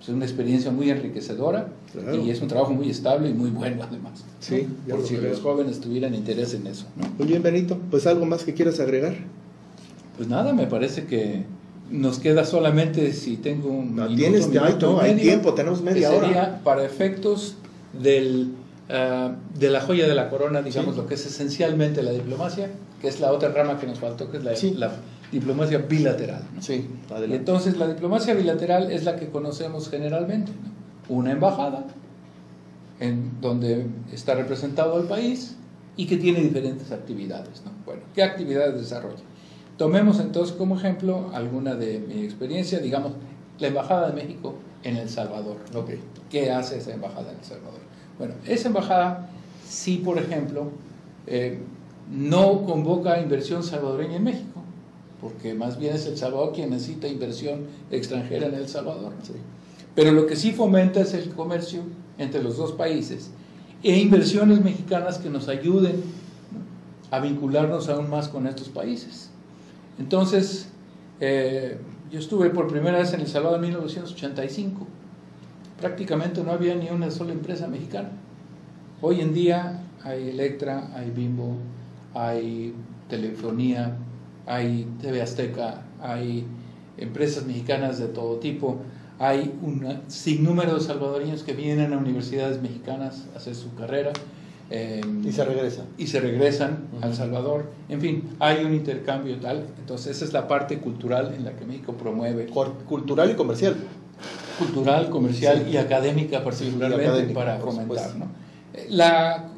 una experiencia muy enriquecedora. Claro. Y es un trabajo muy estable y muy bueno además, ¿no? Sí, ya por lo si creo. los jóvenes tuvieran interés en eso, ¿no? Muy bien, Benito. Pues algo más que quieras agregar. Pues nada, me parece que nos queda solamente, si tengo un No, minuto, tienes, minuto y hay medio, tiempo, tenemos media que hora. sería para efectos de la joya de la corona, digamos, Sí. lo que es esencialmente la diplomacia, que es la otra rama que nos faltó, que es Sí. la diplomacia bilateral, ¿no? Sí, Y adelante. entonces la diplomacia bilateral es la que conocemos generalmente, ¿no? Una embajada en donde está representado el país y que tiene diferentes actividades, ¿no? Bueno, ¿qué actividades desarrolla? Tomemos entonces como ejemplo alguna de mi experiencia, digamos, la Embajada de México en El Salvador. Ok. ¿Qué hace esa embajada en El Salvador? Bueno, esa embajada sí, por ejemplo, no convoca inversión salvadoreña en México, porque más bien es El Salvador quien necesita inversión extranjera en El Salvador. Sí. Pero lo que sí fomenta es el comercio entre los dos países e inversiones mexicanas que nos ayuden, ¿no?, a vincularnos aún más con estos países. Entonces, yo estuve por primera vez en El Salvador en 1985. Prácticamente no había ni una sola empresa mexicana. Hoy en día hay Electra, hay Bimbo, hay Telefonía, hay TV Azteca, hay empresas mexicanas de todo tipo, hay un sinnúmero de salvadoreños que vienen a universidades mexicanas a hacer su carrera. Y se regresa. Y se regresan a El Salvador. En fin, hay un intercambio tal. Entonces, esa es la parte cultural en la que México promueve. Cultural y comercial. Cultural, comercial Sí. y académica particularmente, Sí, académica, para por fomentar, supuesto. ¿no? La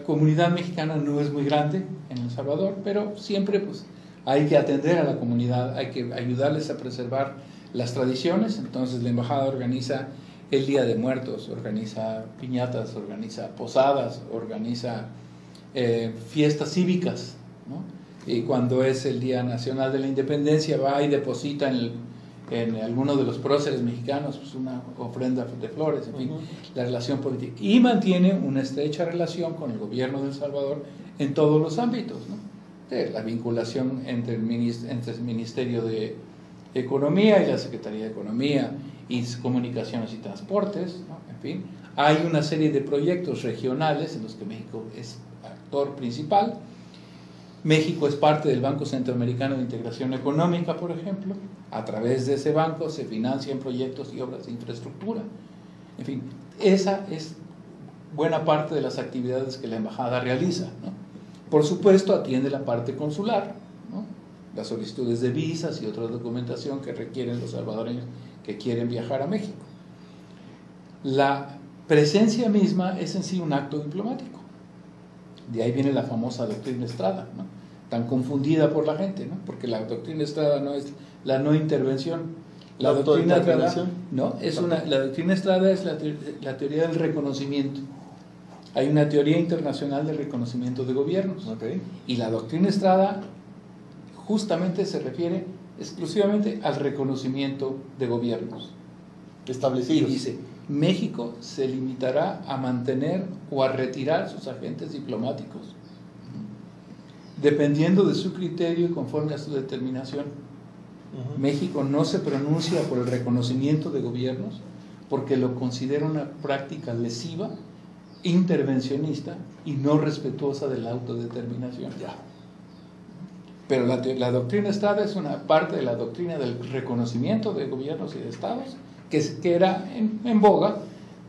comunidad mexicana no es muy grande en El Salvador, pero siempre pues hay que atender a la comunidad, hay que ayudarles a preservar las tradiciones. Entonces la embajada organiza el Día de Muertos, organiza piñatas, organiza posadas, organiza fiestas cívicas, ¿no? Y cuando es el Día Nacional de la Independencia va y deposita en alguno de los próceres mexicanos pues una ofrenda de flores, en fin, la relación política. Y mantiene una estrecha relación con el gobierno de El Salvador en todos los ámbitos, ¿no? La vinculación entre el Ministerio de Economía y la Secretaría de Economía y Comunicaciones y Transportes, ¿no? En fin, hay una serie de proyectos regionales en los que México es actor principal. México es parte del Banco Centroamericano de Integración Económica, por ejemplo. A través de ese banco se financian proyectos y obras de infraestructura. En fin, esa es buena parte de las actividades que la embajada realiza, ¿no? Por supuesto, atiende la parte consular, ¿no? Las solicitudes de visas y otra documentación que requieren los salvadoreños que quieren viajar a México. La presencia misma es en sí un acto diplomático. De ahí viene la famosa doctrina Estrada, ¿no? Tan confundida por la gente, ¿no? Porque la doctrina Estrada no es la no intervención. La doctrina Estrada, no, la doctrina Estrada es la teoría del reconocimiento. Hay una teoría internacional del reconocimiento de gobiernos. Okay. Y la doctrina Estrada justamente se refiere exclusivamente al reconocimiento de gobiernos. Establecidos. Y dice, México se limitará a mantener o a retirar sus agentes diplomáticos, dependiendo de su criterio y conforme a su determinación. México no se pronuncia por el reconocimiento de gobiernos porque lo considera una práctica lesiva, intervencionista y no respetuosa de la autodeterminación. Pero la doctrina Estrada es una parte de la doctrina del reconocimiento de gobiernos y de estados que era en boga,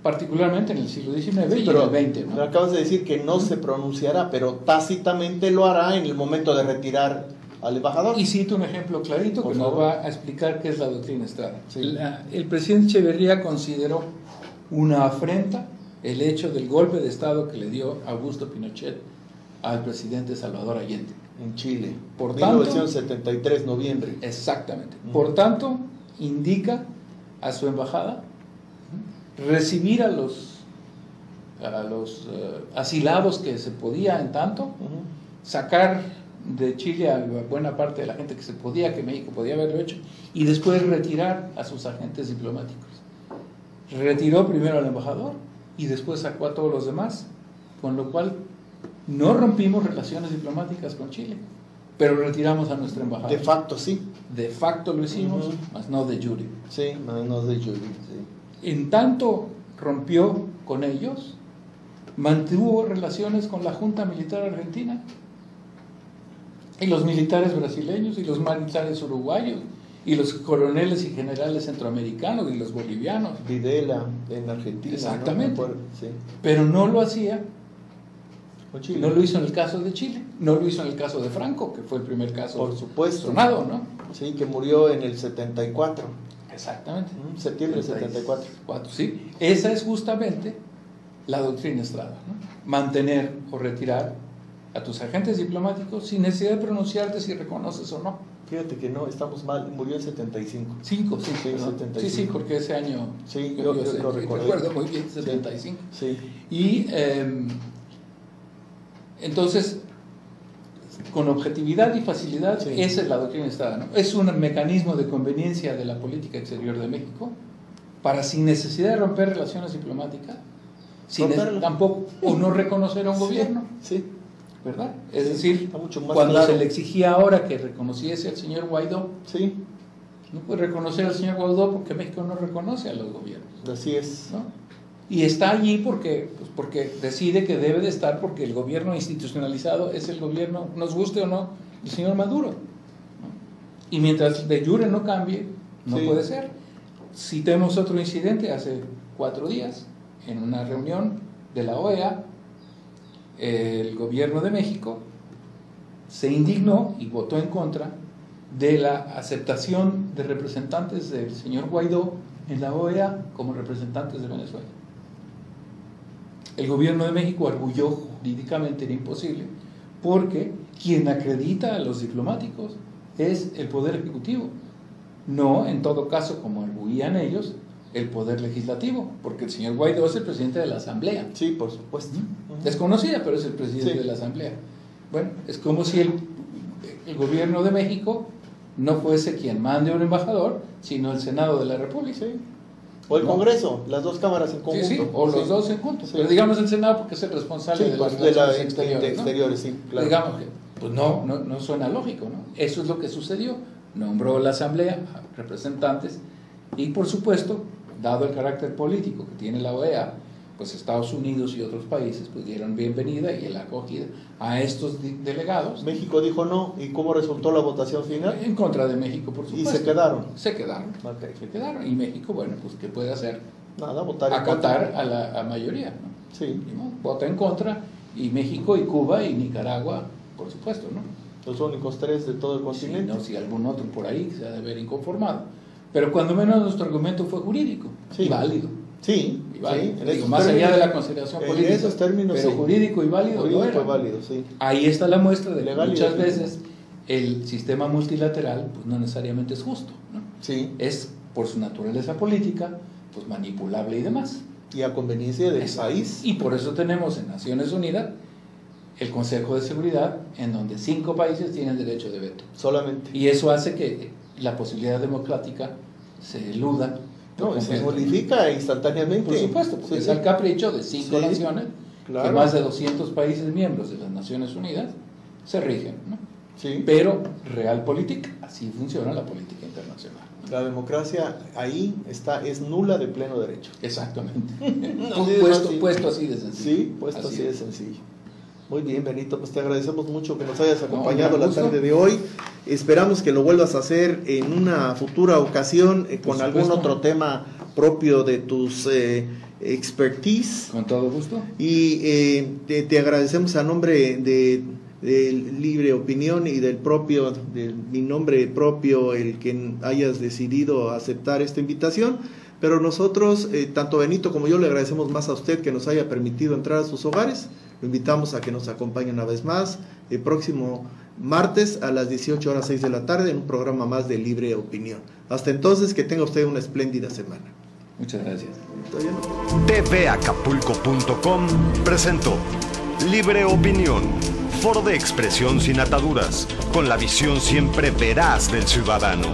particularmente en el siglo XIX y en el XX, ¿no? Acabas de decir que no se pronunciará, pero tácitamente lo hará en el momento de retirar al embajador. Y cito un ejemplo clarito Por que nos favor. va a explicar qué es la doctrina Estrada. Sí. El presidente Echeverría consideró una afrenta el hecho del golpe de Estado que le dio Augusto Pinochet al presidente Salvador Allende. En Chile, Por tanto, 1973, noviembre. Exactamente. Por tanto, indica a su embajada recibir a los asilados que se podía en tanto, sacar de Chile a buena parte de la gente que se podía, que México podía haberlo hecho, y después retirar a sus agentes diplomáticos. Retiró primero al embajador y después sacó a todos los demás, con lo cual no rompimos relaciones diplomáticas con Chile, pero retiramos a nuestra embajada. De facto, sí. De facto lo hicimos, mas no de jure. Sí, no de Julie, sí. En tanto rompió con ellos, mantuvo relaciones con la Junta Militar Argentina, y los militares brasileños, y los militares uruguayos, y los coroneles y generales centroamericanos, y los bolivianos. Videla en Argentina. Exactamente. ¿no? Sí. Pero no lo hacía, Con Chile. no lo hizo en el caso de Chile, no lo hizo en el caso de Franco, que fue el primer caso Por supuesto. sonado, ¿no? Sí, que murió en el 74. Exactamente. Septiembre del 74. Sí. Esa es justamente la doctrina Estrada, ¿no? Mantener o retirar a tus agentes diplomáticos sin necesidad de pronunciarte si reconoces o no. Fíjate que no, estamos mal, murió en 75. 5, sí, Sí, ¿no? 75. Sí, porque ese año Sí, yo sé, lo recuerdo. recuerdo muy bien, 75. Sí. Y entonces, con objetividad y facilidad, Sí. esa es la doctrina Estrada, ¿no? Es un mecanismo de conveniencia de la política exterior de México para, sin necesidad de romper relaciones diplomáticas, sin Romperlo. tampoco, o no reconocer a un gobierno, Sí. ¿verdad? Es Sí, decir, está mucho más cuando claro. se le exigía ahora que reconociese al señor Guaidó, Sí, no puede reconocer al señor Guaidó porque México no reconoce a los gobiernos, así es. ¿no? Y está allí porque decide que debe de estar, porque el gobierno institucionalizado es el gobierno, nos guste o no, el señor Maduro, ¿no? Y mientras de jure no cambie, no Sí. puede ser. Citemos otro incidente hace 4 días, en una reunión de la OEA, el gobierno de México se indignó y votó en contra de la aceptación de representantes del señor Guaidó en la OEA como representantes de Venezuela. El gobierno de México arguyó jurídicamente era imposible porque quien acredita a los diplomáticos es el Poder Ejecutivo, no en todo caso, como arguían ellos, el Poder Legislativo, porque el señor Guaidó es el presidente de la Asamblea. Sí, por supuesto. Desconocida, pero es el presidente Sí. de la Asamblea. Bueno, es como si el gobierno de México no fuese quien mande a un embajador, sino el Senado de la República. Sí. O el No. Congreso, las dos cámaras en Sí, conjunto. sí, o los Sí. dos en conjunto. Sí. Pero digamos el Senado porque es el responsable Sí, de pues, las de la relaciones exteriores, de ¿no? exteriores, sí, claro. Digamos que, pues no suena lógico, ¿no? Eso es lo que sucedió. Nombró la Asamblea a representantes y, por supuesto, dado el carácter político que tiene la OEA, pues Estados Unidos y otros países pues dieron bienvenida y la acogida a estos delegados. México dijo no, ¿y cómo resultó la votación final? En contra de México, por Y supuesto. se quedaron. Se quedaron. Ok. Se quedaron. Y México, bueno, pues ¿qué puede hacer? Nada, votar en Acatar contra. a la mayoría, ¿no? Sí, Ni modo, vota en contra, y México y Cuba y Nicaragua, por supuesto, ¿no? los únicos 3 de todo el Sí, continente. no, si algún otro por ahí se ha de haber inconformado. Pero cuando menos nuestro argumento fue jurídico, Sí. y válido. Sí, Y válido. sí, en Digo, esos más allá términos- de la consideración en política, esos términos, pero sí. jurídico y válido, Jurídico lo era. y válido, sí. Ahí está la muestra de que Legal y muchas legítimo. veces el sistema multilateral pues, no necesariamente es justo, ¿no? Sí, Es, por su naturaleza política, pues manipulable y demás. y a conveniencia del Exacto. país. Y por eso tenemos en Naciones Unidas el Consejo de Seguridad, en donde 5 países tienen derecho de veto. Solamente. Y eso hace que la posibilidad democrática se eluda. No, por se completo. modifica instantáneamente. Por supuesto, porque Sí, es sí. al capricho de 5 Sí, naciones, claro. que más de 200 países miembros de las Naciones Unidas se rigen, ¿no? Sí. Pero realpolitik, así funciona la política internacional. La democracia ahí está, es nula de pleno derecho. Exactamente. Así puesto así de sencillo. Sí, puesto así de sencillo. Muy bien, Benito, pues te agradecemos mucho que nos hayas acompañado la tarde de hoy. Esperamos que lo vuelvas a hacer en una futura ocasión con algún otro tema propio de tus expertise. Con todo gusto. Y te agradecemos a nombre de Libre Opinión y de mi nombre propio, el que hayas decidido aceptar esta invitación. Pero nosotros, tanto Benito como yo, le agradecemos más a usted que nos haya permitido entrar a sus hogares. Lo invitamos a que nos acompañe una vez más el próximo martes a las 18:06 de la tarde en un programa más de Libre Opinión. Hasta entonces, que tenga usted una espléndida semana. Muchas gracias. tvacapulco.com presentó Libre Opinión, foro de expresión sin ataduras, con la visión siempre veraz del ciudadano.